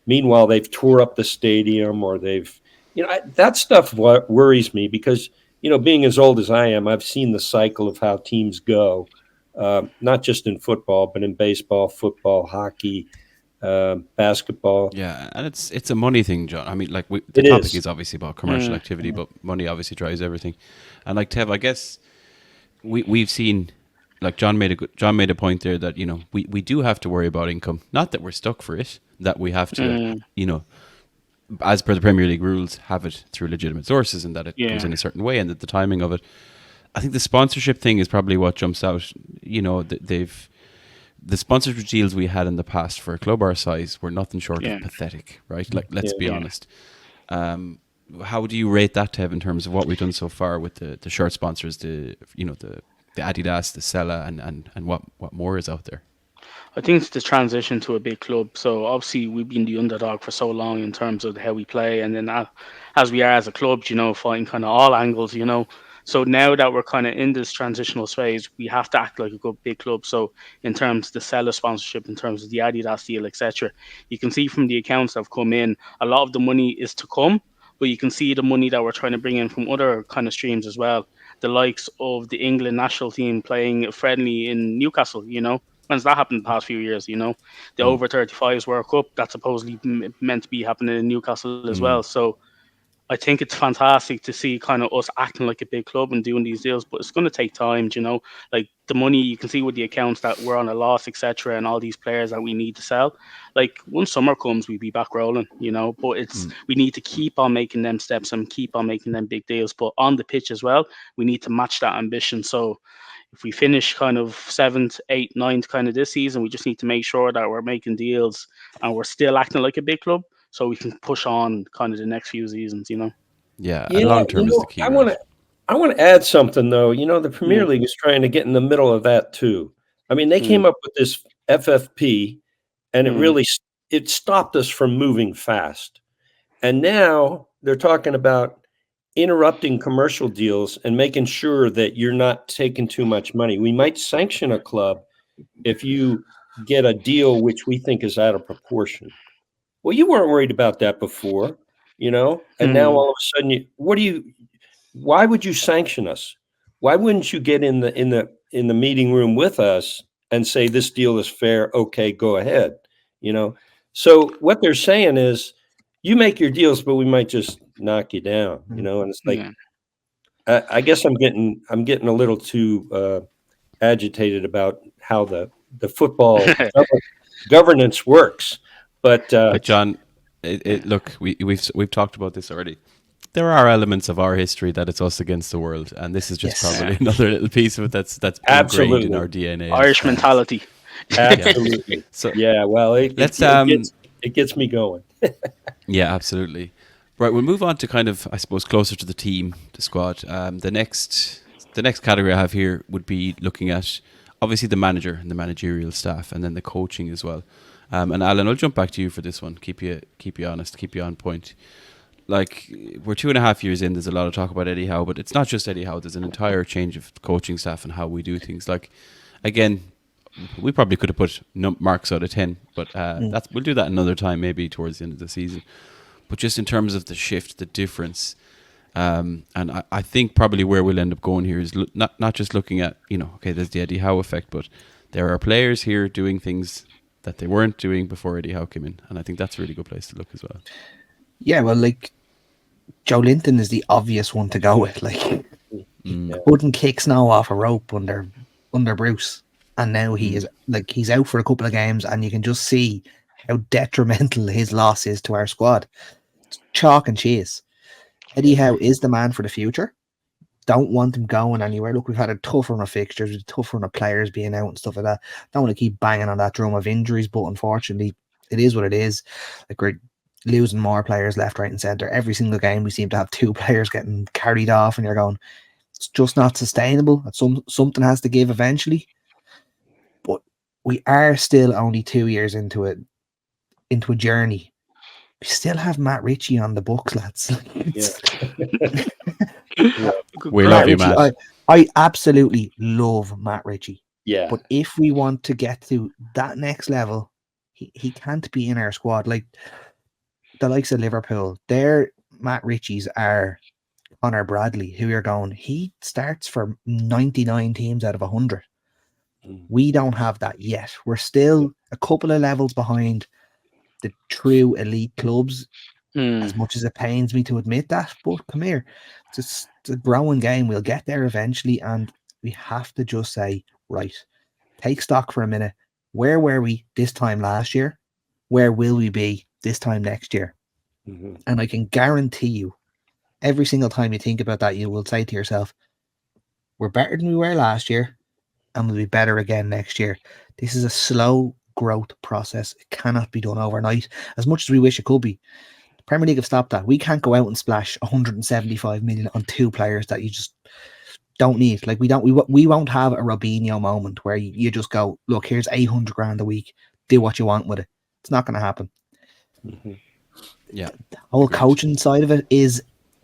meanwhile they've tore up the stadium, or they've, that stuff worries me because, being as old as I am, I've seen the cycle of how teams go. Not just in football, but in baseball, football, hockey, basketball. Yeah, and it's a money thing, John. I mean, like the topic is obviously about commercial activity, but money obviously drives everything. And like Tev, I guess we've seen, like John made a point there that we do have to worry about income. Not that we're stuck for it, that we have to as per the Premier League rules, have it through legitimate sources, and that it comes in a certain way, and that the timing of it. I think the sponsorship thing is probably what jumps out. The sponsorship deals we had in the past for a club our size were nothing short of pathetic, right? Like, let's be honest. How do you rate that, Tev, in terms of what we've done so far with the shirt sponsors, the Adidas, the Sella, and what more is out there? I think it's the transition to a big club. So obviously we've been the underdog for so long in terms of how we play, and then as we are as a club, fighting kind of all angles, So now that we're kind of in this transitional phase, we have to act like a good big club. So in terms of the seller sponsorship, in terms of the Adidas deal, etc., you can see from the accounts that have come in, a lot of the money is to come, but you can see the money that we're trying to bring in from other kind of streams as well. The likes of the England national team playing a friendly in Newcastle, When's that happened in the past few years, The over 35s World Cup, that's supposedly meant to be happening in Newcastle as well. So I think it's fantastic to see kind of us acting like a big club and doing these deals, but it's going to take time, you know. Like the money, you can see with the accounts that we're on a loss, etc., and all these players that we need to sell. Like once summer comes, we'll be back rolling, you know. But we need to keep on making them steps and keep on making them big deals. But on the pitch as well, we need to match that ambition. So if we finish kind of 7th, 8th, 9th kind of this season, we just need to make sure that we're making deals and we're still acting like a big club, so we can push on kind of the next few seasons, you know. Yeah, and long term is the key. I want to add something though. You know, the Premier League is trying to get in the middle of that too. I mean, they came up with this FFP, and it really stopped us from moving fast. And now they're talking about interrupting commercial deals and making sure that you're not taking too much money. We might sanction a club if you get a deal which we think is out of proportion. Well, you weren't worried about that before, you know, and now all of a sudden, why would you sanction us? Why wouldn't you get in the meeting room with us and say this deal is fair? Okay, go ahead. You know, so what they're saying is, you make your deals, but we might just knock you down, you know. And it's like, I guess I'm getting a little too agitated about how the football governance works. But John, look, we've talked about this already. There are elements of our history that it's us against the world, and this is just probably another little piece of it that's ingrained in our DNA. Irish mentality. Absolutely. So well, it gets me going. Yeah, absolutely. Right, we'll move on to kind of, I suppose, closer to the team, the squad. The next category I have here would be looking at obviously the manager and the managerial staff, and then the coaching as well. And Alan, I'll jump back to you for this one. Keep you honest, keep you on point. Like, we're 2.5 years in. There's a lot of talk about Eddie Howe, but it's not just Eddie Howe. There's an entire change of coaching staff and how we do things. Like, again, we probably could have put marks out of 10, but we'll do that another time, maybe towards the end of the season. But just in terms of the shift, the difference, and I think probably where we'll end up going here is not just looking at, you know, okay, there's the Eddie Howe effect, but there are players here doing things that they weren't doing before Eddie Howe came in, and I think that's a really good place to look as well. Yeah, well, like, Joe Linton is the obvious one to go with. Like, wouldn't kick snow off a rope under Bruce, and now he's out for a couple of games, and you can just see how detrimental his loss is to our squad. It's chalk and cheese. Eddie Howe is the man for the future. Don't want him going anywhere. Look, we've had a tough run of fixtures, a tough run of players being out and stuff like that. Don't want to keep banging on that drum of injuries, but unfortunately, it is what it is. Like, we're losing more players left, right, and centre. Every single game, we seem to have 2 players getting carried off, and you're going, it's just not sustainable. Something has to give eventually. But we are still only 2 years into a journey. We still have Matt Ritchie on the books, lads. We love you, Matt. I absolutely love Matt Ritchie. Yeah. But if we want to get to that next level, he can't be in our squad. Like the likes of Liverpool, their Matt Ritchies are Connor Bradley, who you're going, he starts for 99 teams out of 100. We don't have that yet. We're still a couple of levels behind the true elite clubs, as much as it pains me to admit that. But come here, it's a growing game. We'll get there eventually, and we have to just say, right, take stock for a minute. Where were we this time last year? Where will we be this time next year? And I can guarantee you, every single time you think about that, you will say to yourself, we're better than we were last year, and we'll be better again next year. This is a slow growth process. It cannot be done overnight, as much as we wish it could be. The Premier League have stopped that. We can't go out and splash 175 million on 2 players that you just don't need. Like, we won't have a Robinho moment where you just go, look, here's 800 grand a week, do what you want with it. It's not going to happen. Yeah, the whole coaching side of it is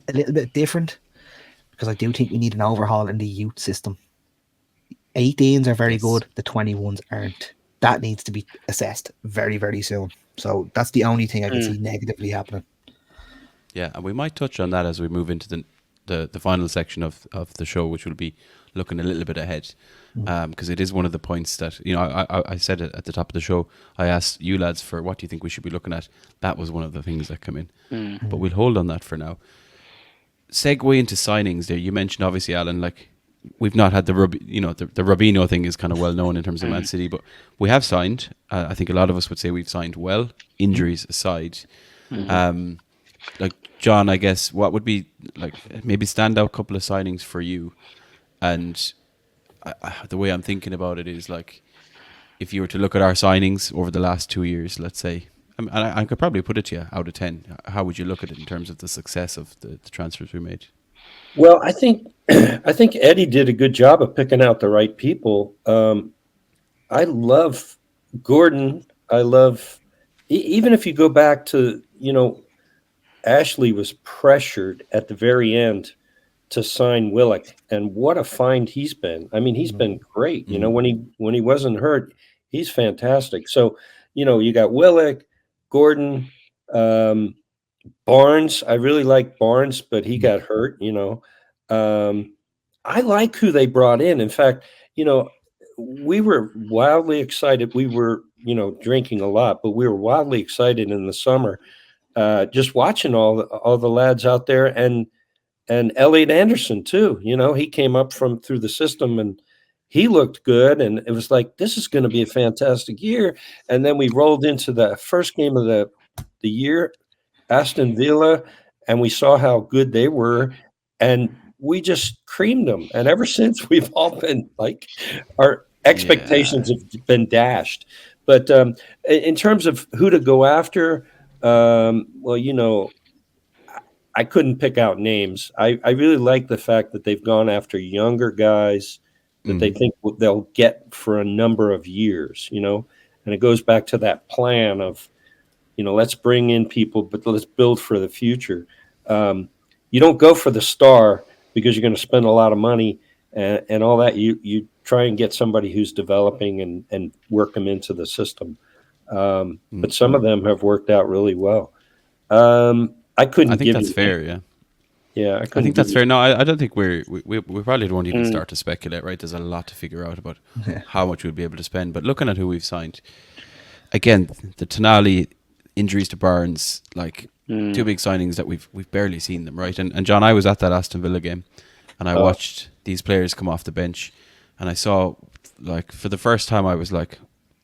a little bit different, because I do think we need an overhaul in the youth system. 18s are very good, the 21s aren't. That needs to be assessed very, very soon. So that's the only thing I can see negatively happening. Yeah, and we might touch on that as we move into the final section of the show, which will be looking a little bit ahead, because it is one of the points that, you know, I said it at the top of the show. I asked you lads for what do you think we should be looking at. That was one of the things that come in, but we'll hold on that for now. segue into signings there. You mentioned obviously, Alan, like we've not had the Robinho thing is kind of well known in terms of Man City, but we have signed. I think a lot of us would say we've signed well, injuries aside. Like John, I guess what would be like maybe standout couple of signings for you? And the way I'm thinking about it is like if you were to look at our signings over the last 2 years, let's say, I could probably put it to you out of 10. How would you look at it in terms of the success of the transfers we made? Well, I think Eddie did a good job of picking out the right people. I love Gordon. I love even if you go back to Ashley was pressured at the very end to sign Willock, and what a find he's been. I mean, he's been great. When he wasn't hurt, he's fantastic. So you got Willock, Gordon, Barnes. I really like Barnes, but he got hurt. I like who they brought in. In fact, we were wildly excited. We were, drinking a lot, but we were wildly excited in the summer, just watching all the lads out there, and Elliot Anderson too. He came up through the system, and he looked good, and it was like, this is going to be a fantastic year. And then we rolled into the first game of the year, Aston Villa, and we saw how good they were, and we just creamed them. And ever since, we've all been like, our expectations have been dashed. But in terms of who to go after, well, I couldn't pick out names. I really like the fact that they've gone after younger guys that they think they'll get for a number of years, and it goes back to that plan of, let's bring in people, but let's build for the future. You don't go for the star because you're going to spend a lot of money and all that. You try and get somebody who's developing and work them into the system. But some of them have worked out really well. I think that's fair. Yeah. Yeah, I think that's fair. No, I don't think we probably won't even start to speculate, right? There's a lot to figure out about how much we'll be able to spend. But looking at who we've signed, again, the Tonali injuries to Barnes, like two big signings that we've barely seen them, right? And John, I was at that Aston Villa game, and I watched these players come off the bench, and I saw, like, for the first time, I was like,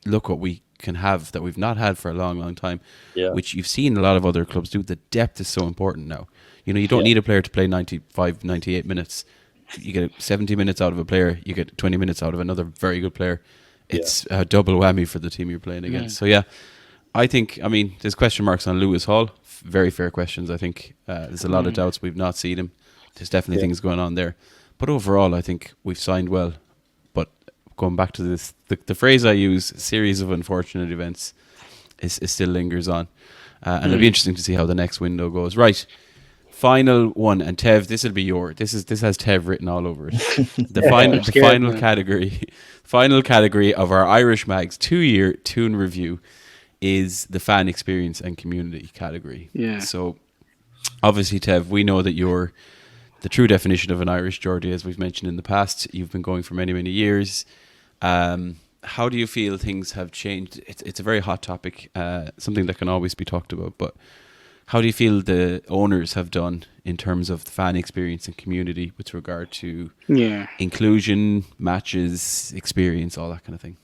look what we can have that we've not had for a long, long time, which you've seen a lot of other clubs do. The depth is so important now. You don't need a player to play 95, 98 minutes. You get 70 minutes out of a player, you get 20 minutes out of another very good player. It's a double whammy for the team you're playing against. So, I think, there's question marks on Lewis Hall. Very fair questions, I think. There's a lot of doubts. We've not seen him. There's definitely things going on there. But overall, I think we've signed well. But going back to this, the phrase I use, series of unfortunate events, is still lingers on. And it'll be interesting to see how the next window goes. Right. Final one, and Tev, this will be this has Tev written all over it. The final category of our Irish Mags 2-year Toon review is the fan experience and community category. Yeah. So obviously, Tev, we know that you're the true definition of an Irish Geordie, as we've mentioned in the past. You've been going for many, many years. How do you feel things have changed? It's a very hot topic, something that can always be talked about, but how do you feel the owners have done in terms of the fan experience and community with regard to inclusion, matches, experience, all that kind of thing?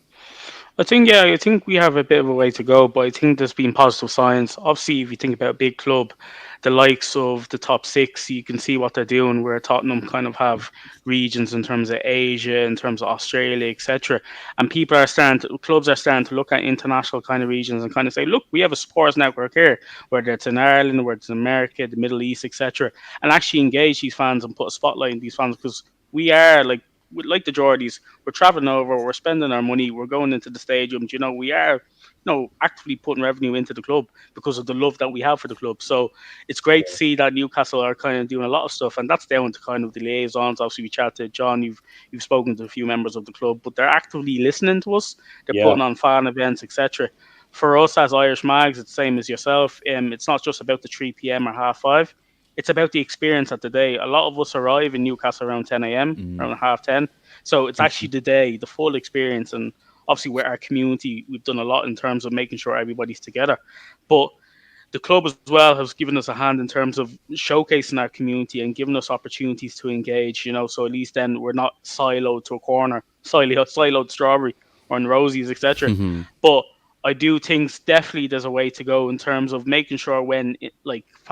I think we have a bit of a way to go, but I think there's been positive signs. Obviously, if you think about a big club, the likes of the top six, you can see what they're doing, where Tottenham kind of have regions in terms of Asia, in terms of Australia, etc. And clubs are starting to look at international kind of regions and kind of say, look, we have a supporters network here, whether it's in Ireland, whether it's in America, the Middle East, etc. And actually engage these fans and put a spotlight on these fans, because we are like the Geordies, we're traveling over, we're spending our money, we're going into the stadiums, we are, actively putting revenue into the club because of the love that we have for the club. So it's great to see that Newcastle are kind of doing a lot of stuff, and that's down to kind of the liaisons. Obviously, we chatted to John, you've spoken to a few members of the club, but they're actively listening to us. They're putting on fan events, etc. For us as Irish Mags, it's the same as yourself. It's not just about the 3 p.m. or 5:30. It's about the experience at the day. A lot of us arrive in Newcastle around 10 a.m., around 10:30. So it's actually the day, the full experience. And obviously, with our community, we've done a lot in terms of making sure everybody's together. But the club as well has given us a hand in terms of showcasing our community and giving us opportunities to engage. So at least then we're not siloed to a corner, siloed strawberry or in rosies, etc. But I do think definitely there's a way to go in terms of making sure when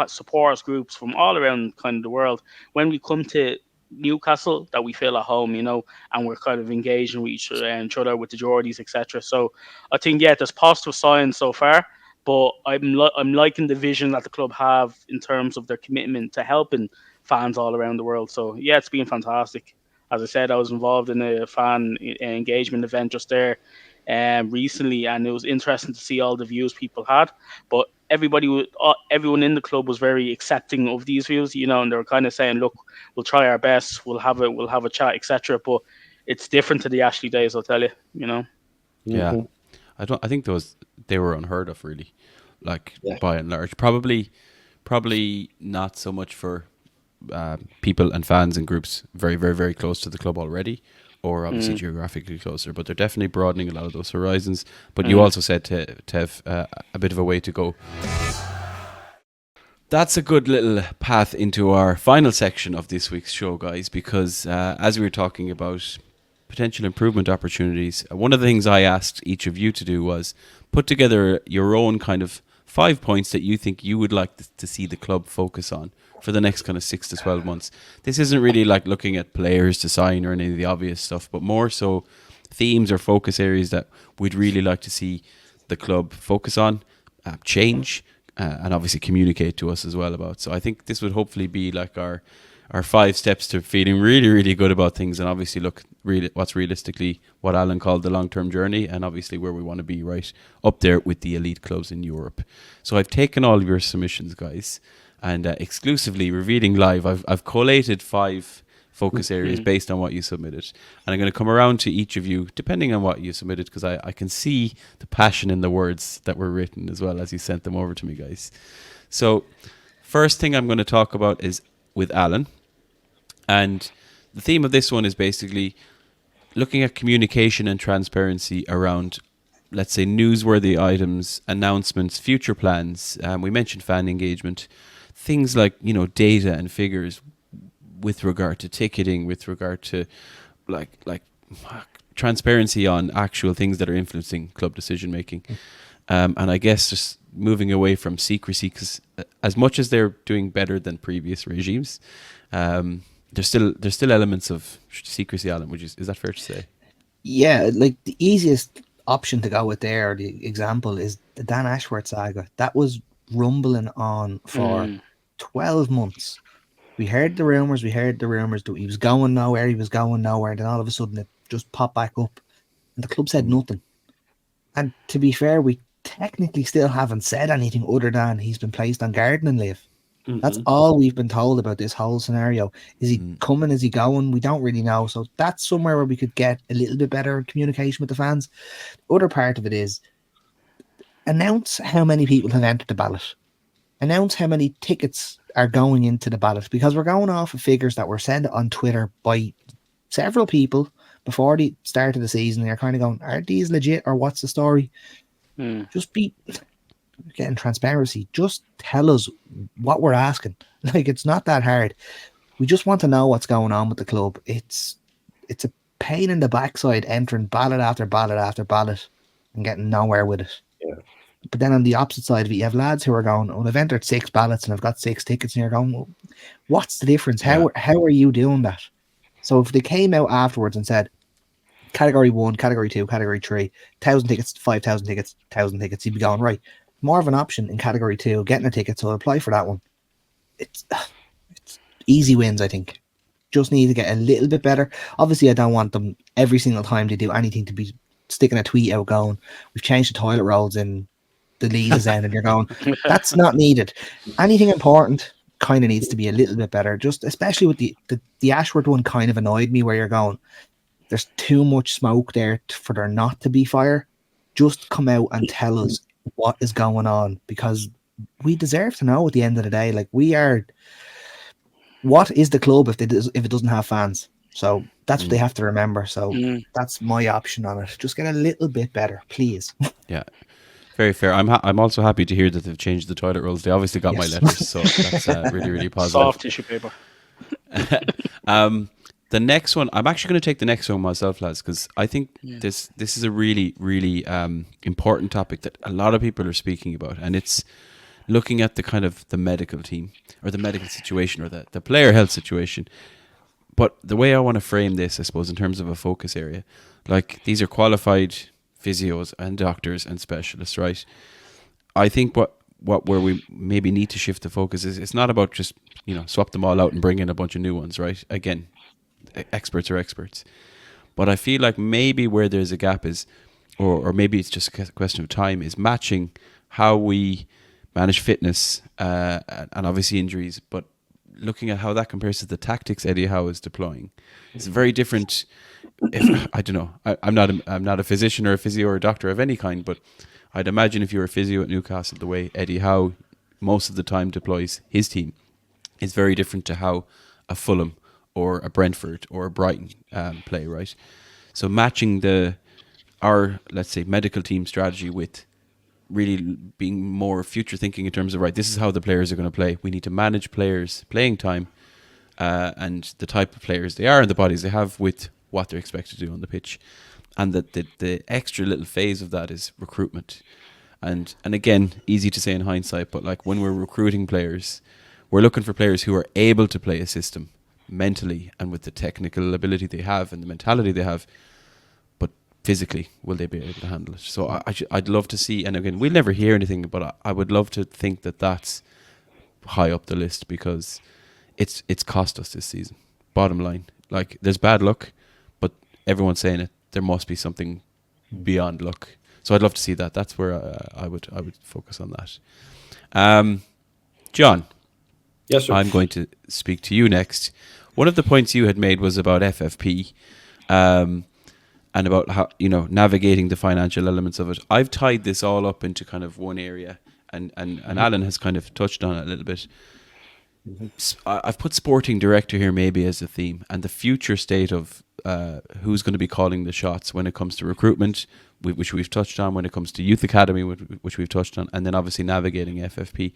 supporters groups from all around kind of the world, when we come to Newcastle, that we feel at home, and we're kind of engaging with each other with the Geordies, etc. So I think there's positive signs so far, but I'm liking the vision that the club have in terms of their commitment to helping fans all around the world. So it's been fantastic. As I said, I was involved in a fan engagement event just there recently, and it was interesting to see all the views people had. But everyone in the club was very accepting of these views, and they were kind of saying, "Look, we'll try our best. We'll have a chat, etc." But it's different to the Ashley days, I'll tell you. Yeah, I think they were unheard of, really, by and large. Probably not so much for people and fans and groups very, very, very close to the club already, or obviously geographically closer, but they're definitely broadening a lot of those horizons. But you also said to have a bit of a way to go. That's a good little path into our final section of this week's show, guys, because as we were talking about potential improvement opportunities, one of the things I asked each of you to do was put together your own kind of 5 points that you think you would like to see the club focus on for the next kind of 6 to 12 months. This isn't really like looking at players to sign or any of the obvious stuff, but more so themes or focus areas that we'd really like to see the club focus on, change, and obviously communicate to us as well about. So I think this would hopefully be like our 5 steps to feeling really, really good about things, and obviously look what's realistically what Alan called the long-term journey, and obviously where we want to be right up there with the elite clubs in Europe. So I've taken all of your submissions, guys, and exclusively revealing live, I've collated 5 focus areas based on what you submitted, and I'm going to come around to each of you depending on what you submitted, because I can see the passion in the words that were written as well as you sent them over to me, guys. So first thing I'm going to talk about is with Alan, and the theme of this one is basically looking at communication and transparency around, let's say, newsworthy items, announcements, future plans. We mentioned fan engagement, things like, data and figures with regard to ticketing, with regard to like transparency on actual things that are influencing club decision making. And I guess just moving away from secrecy, because as much as they're doing better than previous regimes, there's still elements of secrecy, Alan. Is that fair to say? Yeah, like the easiest option to go with there, the example is the Dan Ashworth saga. That was rumbling on for 12 months. We heard the rumours that he was going nowhere, and then all of a sudden it just popped back up, and the club said nothing. And to be fair, we technically still haven't said anything other than he's been placed on gardening leave. That's all we've been told about this whole scenario. Is he coming? Is he going? We don't really know. So that's somewhere where we could get a little bit better communication with the fans. The other part of it is announce how many people have entered the ballot. Announce how many tickets are going into the ballot, because we're going off of figures that were sent on Twitter by several people before the start of the season. They're kind of going, are these legit or what's the story? Just be getting transparency. Just tell us what we're asking. Like, it's not that hard. We just want to know what's going on with the club. It's a pain in the backside entering ballot after ballot after ballot and getting nowhere with it. Yeah. But then on the opposite side of it, you have lads who are going, well, I've entered 6 ballots and I've got 6 tickets, and you're going, well, what's the difference? How are you doing that? So if they came out afterwards and said, category 1, category 2, category 3, 1,000 tickets, 5,000 tickets, 1,000 tickets, you'd be going, right, more of an option in category 2, getting a ticket, so I'll apply for that one. It's easy wins, I think. Just need to get a little bit better. Obviously, I don't want them every single time they do anything to be sticking a tweet out going, we've changed the toilet rolls in the league is end, and you're going, that's not needed. Anything important kind of needs to be a little bit better. Just especially with the Ashworth one kind of annoyed me, where you're going, there's too much smoke there for there not to be fire. Just come out and tell us what is going on, because we deserve to know at the end of the day. Like, what is the club if it doesn't have fans? So that's what they have to remember. So that's my option on it. Just get a little bit better, please. Yeah. Very fair. I'm also happy to hear that they've changed the toilet rolls. They obviously got my Yes. letters, so that's really, really positive. Soft tissue paper. The next one, I'm actually going to take the next one myself, lads, because I think this is a really, really important topic that a lot of people are speaking about, and it's looking at the kind of the medical team or the medical situation or the player health situation. But the way I want to frame this, I suppose, in terms of a focus area, like these are qualified physios and doctors and specialists, right? I think where we maybe need to shift the focus is it's not about just, swap them all out and bring in a bunch of new ones, right? Again, experts are experts. But I feel like maybe where there's a gap is, or maybe it's just a question of time, is matching how we manage fitness and obviously injuries, but looking at how that compares to the tactics Eddie Howe is deploying. It's very different. I don't know. I'm not a physician or a physio or a doctor of any kind, but I'd imagine if you're a physio at Newcastle, the way Eddie Howe most of the time deploys his team is very different to how a Fulham or a Brentford or a Brighton play, right? So matching our, let's say, medical team strategy with really being more future thinking in terms of, right, this is how the players are going to play. We need to manage players' playing time and the type of players they are and the bodies they have with what they're expected to do on the pitch. And that the extra little phase of that is recruitment. And again, easy to say in hindsight, but like when we're recruiting players, we're looking for players who are able to play a system mentally and with the technical ability they have and the mentality they have, but physically, will they be able to handle it? So I'd love to see, and again, we'll never hear anything, but I would love to think that that's high up the list, because it's cost us this season. Bottom line, like there's bad luck, but everyone's saying it. There must be something beyond luck. So I'd love to see that. That's where I would focus on that. John. Yes, sir. I'm going to speak to you next. One of the points you had made was about FFP and about how, navigating the financial elements of it. I've tied this all up into kind of one area, and Alan has kind of touched on it a little bit. I've put sporting director here maybe as a theme, and the future state of who's going to be calling the shots when it comes to recruitment, which we've touched on, when it comes to youth academy, which we've touched on, and then obviously navigating FFP.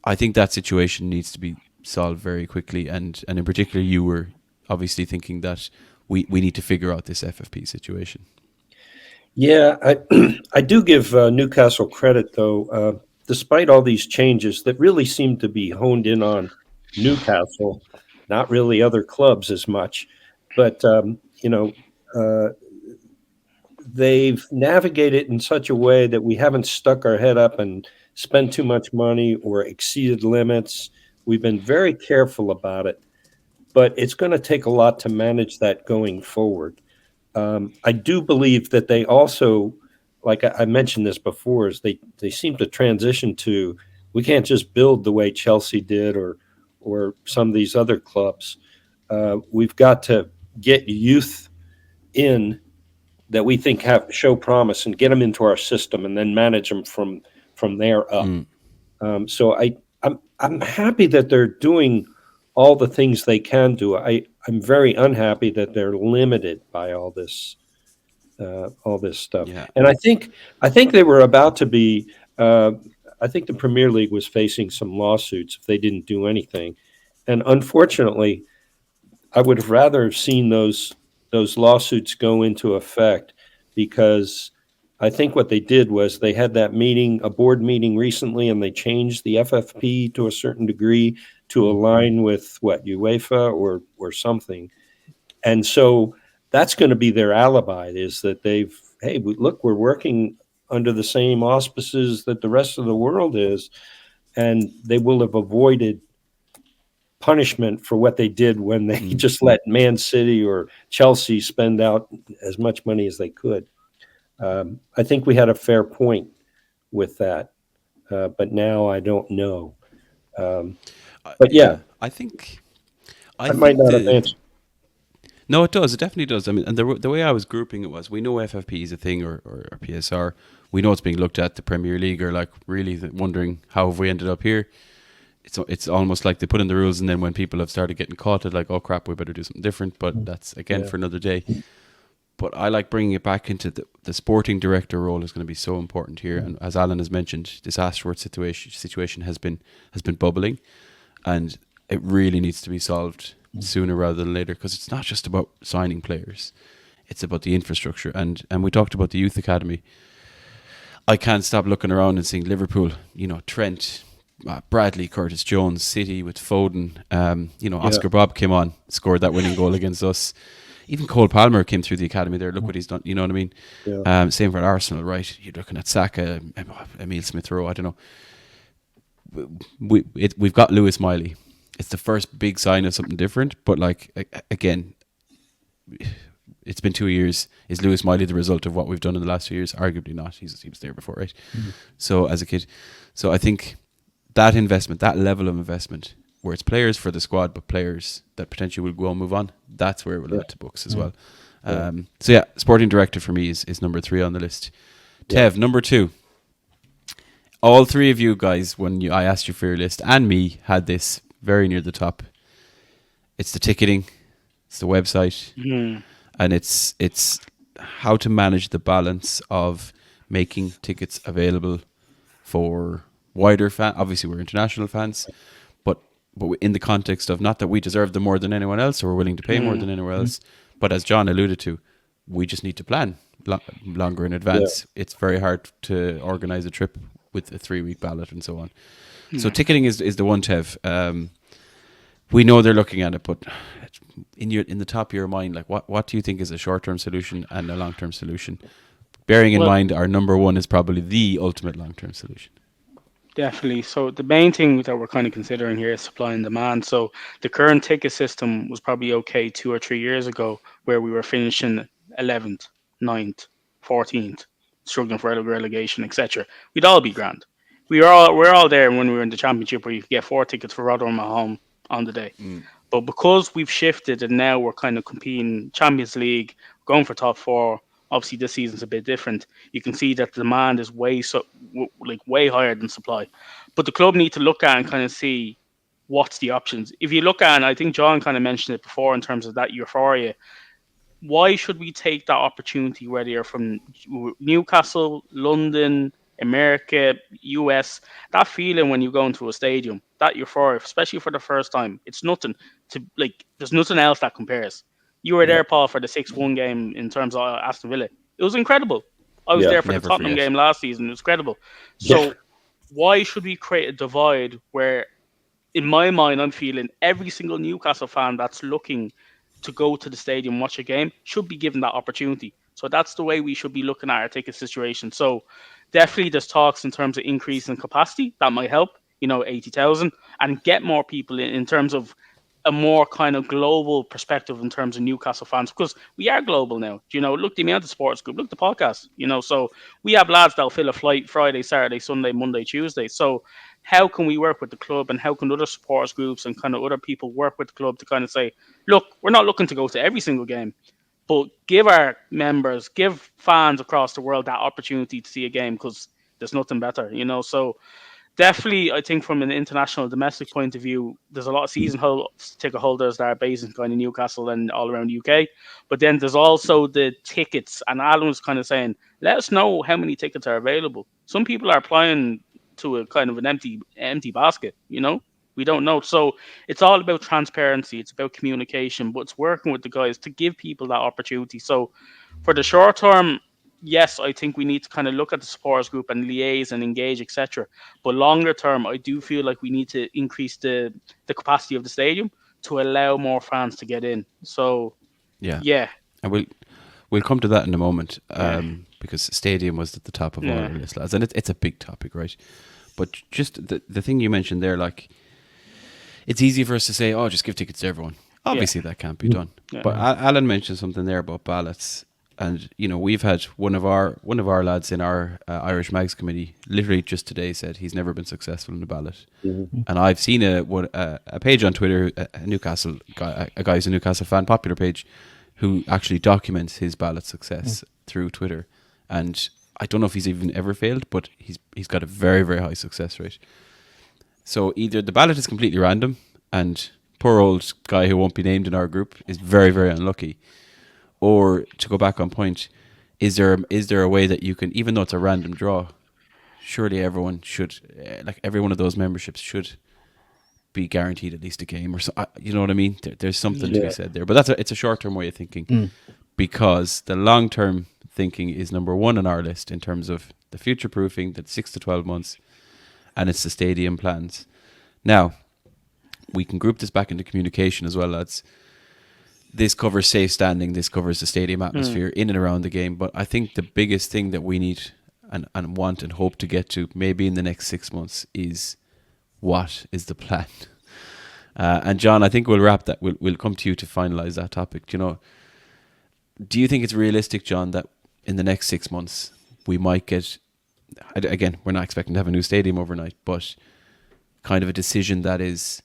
I think that situation needs to be solved very quickly, and in particular, you were obviously thinking that we need to figure out this FFP situation. Yeah, I do give Newcastle credit, though. Despite all these changes that really seem to be honed in on Newcastle, not really other clubs as much, but they've navigated in such a way that we haven't stuck our head up and spent too much money or exceeded limits. We've been very careful about it, but it's going to take a lot to manage that going forward. I do believe that they also, like I mentioned this before, is they seem to transition to, we can't just build the way Chelsea did or some of these other clubs. We've got to get youth in that we think show promise and get them into our system and then manage them from there up. So I'm happy that they're doing all the things they can do. I'm very unhappy that they're limited by all this stuff. Yeah. And I think they were about to be. I think the Premier League was facing some lawsuits if they didn't do anything, and unfortunately, I would have rather have seen those lawsuits go into effect, because I think what they did was they had that meeting, a board meeting recently, and they changed the FFP to a certain degree to align with UEFA or something. And so that's going to be their alibi, is that we're working under the same auspices that the rest of the world is, and they will have avoided punishment for what they did when they just let Man City or Chelsea spend out as much money as they could. I think we had a fair point with that, but now I don't know. But yeah, I think might not have answered. No, it does. It definitely does. I mean, and the way I was grouping it was, we know FFP is a thing, or PSR. We know it's being looked at. The Premier League are like really wondering, how have we ended up here? It's almost like they put in the rules, and then when people have started getting caught, it's like, oh crap, we better do something different. But that's again for another day. But I like bringing it back into the sporting director role is going to be so important here. And as Alan has mentioned, this Ashworth situation has been bubbling, and it really needs to be solved sooner rather than later, because it's not just about signing players, it's about the infrastructure. And we talked about the youth academy. I can't stop looking around and seeing Liverpool, Trent, Bradley, Curtis Jones, City with Foden, Oscar Bob came on, scored that winning goal against us. Even Cole Palmer came through the academy there. Look what he's done. You know what I mean? Yeah. Same for Arsenal, right? You're looking at Saka, Emile Smith-Rowe. I don't know. We've got Lewis Miley. It's the first big sign of something different. But again, it's been 2 years. Is Lewis Miley the result of what we've done in the last 2 years? Arguably not. He was there before, right? Mm-hmm. So as a kid, I think that investment, that level of investment, where it's players for the squad, but players that potentially will go and move on, that's where it will add to books as well. Sporting director for me is number 3 on the list. Tev, number 2. All 3 of you guys, when I asked you for your list, and me, had this very near the top. It's the ticketing, it's the website, and it's how to manage the balance of making tickets available for wider fans. Obviously, we're international fans, but in the context of not that we deserve them more than anyone else or we're willing to pay more than anyone else, but as John alluded to, we just need to plan longer in advance. Yeah. It's very hard to organize a trip with a 3-week ballot and so on. So ticketing is the one, Tev. We know they're looking at it, but in the top of your mind, like what do you think is a short-term solution and a long-term solution? Bearing in mind our number 1 is probably the ultimate long-term solution. Definitely. So the main thing that we're kind of considering here is supply and demand. So the current ticket system was probably okay 2 or 3 years ago, where we were finishing 11th, 9th, 14th, struggling for relegation, etc. We'd all be grand. We're all there when we were in the championship, where you could get 4 tickets for Rotherham at home on the day. But because we've shifted and now we're kind of competing Champions League, going for top 4. Obviously, this season's a bit different. You can see that the demand is way higher than supply. But the club need to look at and kind of see what's the options. If you look at, and I think John kind of mentioned it before in terms of that euphoria, why should we take that opportunity, whether you're from Newcastle, London, America, US, that feeling when you go into a stadium, that euphoria, especially for the first time, it's nothing there's nothing else that compares. You were there, Paul, for the 6-1 game in terms of Aston Villa. It was incredible. I was there for the Tottenham game last season. It was incredible. So why should we create a divide where, in my mind, I'm feeling every single Newcastle fan that's looking to go to the stadium and watch a game should be given that opportunity. So that's the way we should be looking at our ticket situation. So definitely there's talks in terms of increasing capacity. That might help, 80,000, and get more people in terms of a more kind of global perspective in terms of Newcastle fans, because we are global now. Look the amount of sports group, look the podcast, so we have lads that'll fill a flight Friday, Saturday, Sunday, Monday, Tuesday. So how can we work with the club, and how can other supporters groups and kind of other people work with the club to kind of say, look, we're not looking to go to every single game, but give our members, give fans across the world that opportunity to see a game, because there's nothing better, so definitely, I think from an international domestic point of view, there's a lot of season ticket holders that are based in kind of Newcastle and all around the UK. But then there's also the tickets. And Alan was kind of saying, let us know how many tickets are available. Some people are applying to a kind of an empty basket, We don't know. So it's all about transparency. It's about communication. But it's working with the guys to give people that opportunity. So for the short term, yes, I think we need to kind of look at the supporters group and liaise and engage, etc. But longer term, I do feel like we need to increase the capacity of the stadium to allow more fans to get in. So, yeah. And we'll come to that in a moment, because stadium was at the top of all our list, lads. And it's a big topic, right? But just the thing you mentioned there, it's easy for us to say, just give tickets to everyone. Obviously, that can't be done. Yeah. But Alan mentioned something there about ballots. And we've had one of our lads in our Irish Mags committee literally just today said he's never been successful in a ballot. Mm-hmm. And I've seen a page on Twitter, a Newcastle guy, a guy's a Newcastle fan, popular page, who actually documents his ballot success through Twitter. And I don't know if he's even ever failed, but he's got a very, very high success rate. So either the ballot is completely random, and poor old guy who won't be named in our group is very, very unlucky, Or to go back on point, is there a way that you can, even though it's a random draw, surely everyone should, like every one of those memberships should be guaranteed at least a game or so. You know what I mean? There's something to be said there, but it's a short term way of thinking, because the long term thinking is number one on our list in terms of the future proofing, that 6 to 12 months, and it's the stadium plans. Now, we can group this back into communication as well, lads. This covers safe standing, this covers the stadium atmosphere in and around the game, but I think the biggest thing that we need and want and hope to get to maybe in the next 6 months is, what is the plan? And John, I think we'll wrap that. We'll come to you to finalise that topic. Do you think it's realistic, John, that in the next 6 months we might get, again, we're not expecting to have a new stadium overnight, but kind of a decision that is,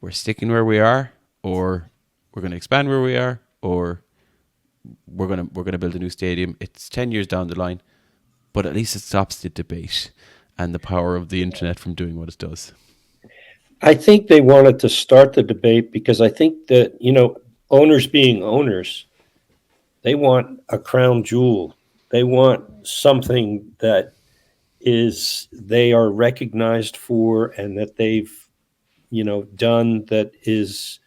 we're sticking where we are, or we're going to expand where we are, or we're going to build a new stadium. It's 10 years down the line, but at least it stops the debate and the power of the internet from doing what it does. I think they wanted to start the debate because I think that, owners being owners, they want a crown jewel. They want something that they are recognized for, and that they've, done, that is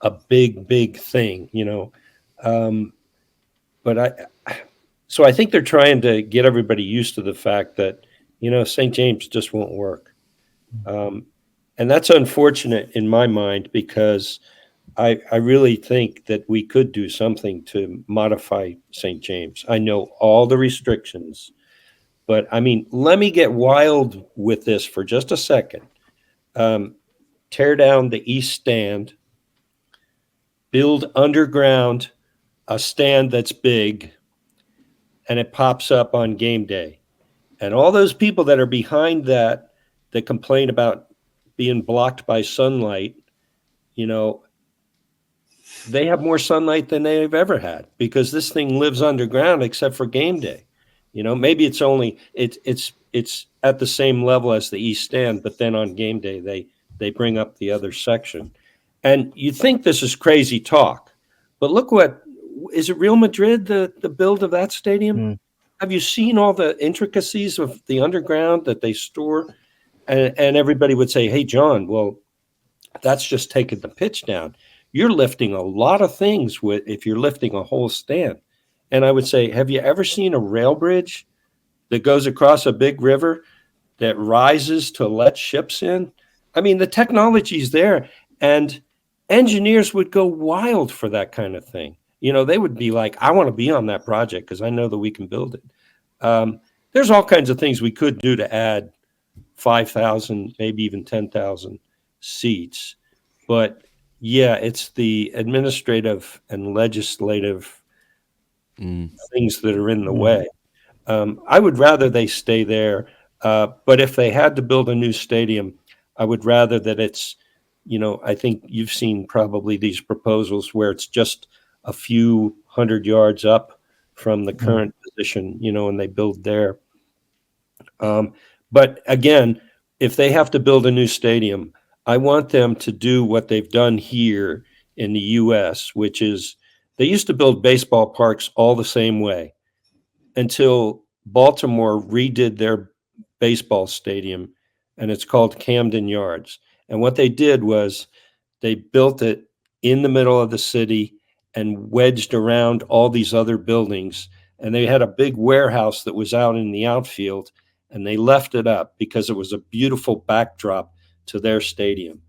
a big thing, so I think they're trying to get everybody used to the fact that, St. James just won't work. And that's unfortunate in my mind, because I really think that we could do something to modify St. James. I know all the restrictions, but I mean, let me get wild with this for just a second. Tear down the east stand, build underground a stand that's big, and it pops up on game day. And all those people that are behind that complain about being blocked by sunlight, they have more sunlight than they've ever had, because this thing lives underground except for game day. Maybe it's at the same level as the east stand, but then on game day they bring up the other section. And you think this is crazy talk, but look, is it Real Madrid, the build of that stadium? Have you seen all the intricacies of the underground that they store? And everybody would say, hey, John, well, that's just taking the pitch down. You're lifting a lot of things if you're lifting a whole stand. And I would say, have you ever seen a rail bridge that goes across a big river that rises to let ships in? I mean, the technology's there, and engineers would go wild for that kind of thing. They would be like, I want to be on that project because I know that we can build it. There's all kinds of things we could do to add 5,000, maybe even 10,000 seats. But yeah, it's the administrative and legislative things that are in the way. I would rather they stay there. But if they had to build a new stadium, I would rather that it's, I think you've seen probably these proposals where it's just a few 100 yards up from the current position, and they build there. But again, if they have to build a new stadium, I want them to do what they've done here in the U.S., which is they used to build baseball parks all the same way until Baltimore redid their baseball stadium, and it's called Camden Yards. And what they did was they built it in the middle of the city and wedged around all these other buildings. And they had a big warehouse that was out in the outfield, and they left it up because it was a beautiful backdrop to their stadium.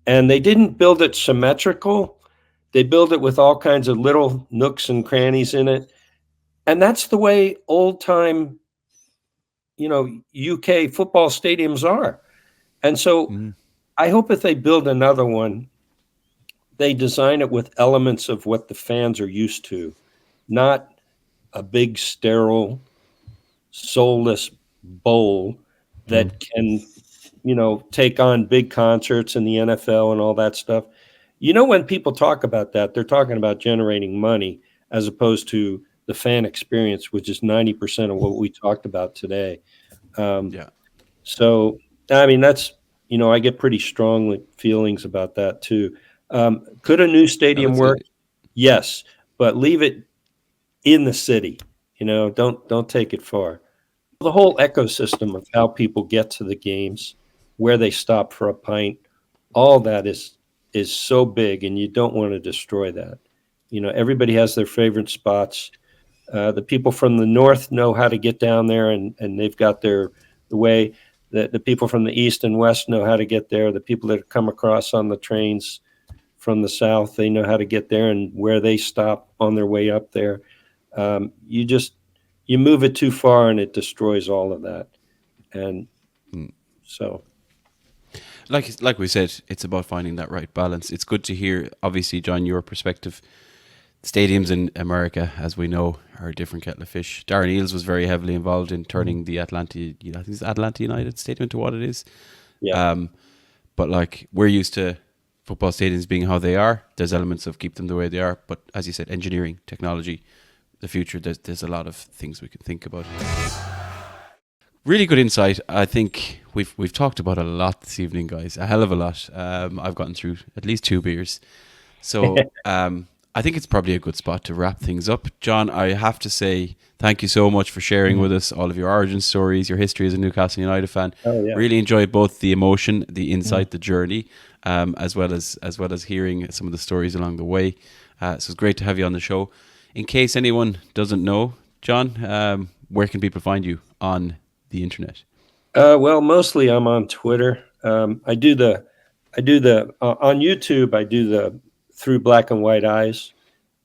And they didn't build it symmetrical. They built it with all kinds of little nooks and crannies in it. And that's the way old time, UK football stadiums are. And so I hope if they build another one, they design it with elements of what the fans are used to, not a big, sterile, soulless bowl that can, take on big concerts in the NFL and all that stuff. When people talk about that, they're talking about generating money as opposed to the fan experience, which is 90% of what we talked about today. So, I mean, that's, I get pretty strong feelings about that too. Could a new stadium work? Yes, but leave it in the city. Don't take it far. The whole ecosystem of how people get to the games, where they stop for a pint, all that is so big, and you don't want to destroy that. Everybody has their favorite spots. The people from the north know how to get down there, and they've got the way. The people from the east and west know how to get there. The people that come across on the trains from the south, they know how to get there and where they stop on their way up there. You move it too far and it destroys all of that. And so, like we said, it's about finding that right balance. It's good to hear, obviously, John, your perspective. Stadiums in America, as we know, are a different kettle of fish. Darren Eales was very heavily involved in turning the Atlanta United Stadium into what it is. yeah. But like, we're used to football stadiums being how they are. There's elements of keep them the way they are. But as you said, engineering, technology, the future, there's a lot of things we can think about. Really good insight. I think we've talked about a lot this evening, guys. A hell of a lot. I've gotten through at least 2 beers. So I think it's probably a good spot to wrap things up. John, I have to say thank you so much for sharing with us all of your origin stories, your history as a Newcastle United fan. Oh, yeah. Really enjoyed both the emotion, the insight, the journey, as well as hearing some of the stories along the way. So it's great to have you on the show. In case anyone doesn't know, John, where can people find you on the internet? Well, mostly I'm on Twitter. I do the on YouTube. I do the Through Black and White Eyes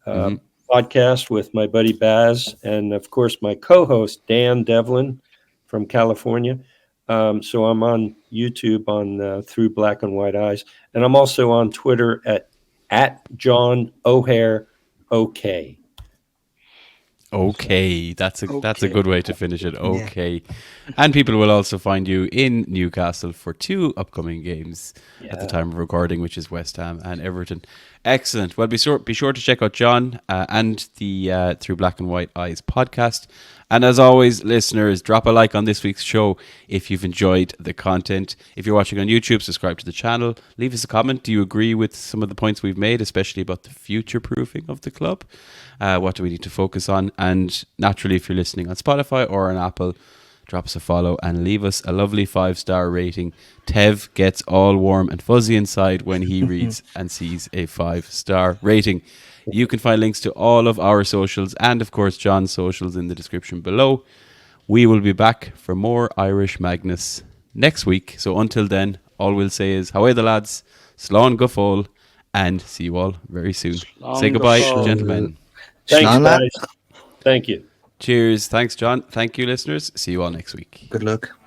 podcast with my buddy Baz, and of course my co-host Dan Devlin from California. So I'm on YouTube on Through Black and White Eyes, and I'm also on Twitter at John OHare OK. Okay, that's a good way to finish it. Okay, and people will also find you in Newcastle for 2 upcoming games at the time of recording, which is West Ham and Everton. Excellent. Well, be sure to check out John and the Through Black and White Eyes podcast. And as always, listeners, drop a like on this week's show if you've enjoyed the content. If you're watching on YouTube, subscribe to the channel. Leave us a comment. Do you agree with some of the points we've made, especially about the future-proofing of the club? What do we need to focus on? And naturally, if you're listening on Spotify or on Apple, drop us a follow and leave us a lovely 5-star rating. Tev gets all warm and fuzzy inside when he reads and sees a 5-star rating. You can find links to all of our socials and, of course, John's socials in the description below. We will be back for more Irish Magnus next week. So until then, all we'll say is, how are the lads? Slán go fóill, and see you all very soon. Say goodbye, gentlemen. Thanks, guys. Thank you. Cheers. Thanks, John. Thank you, listeners. See you all next week. Good luck.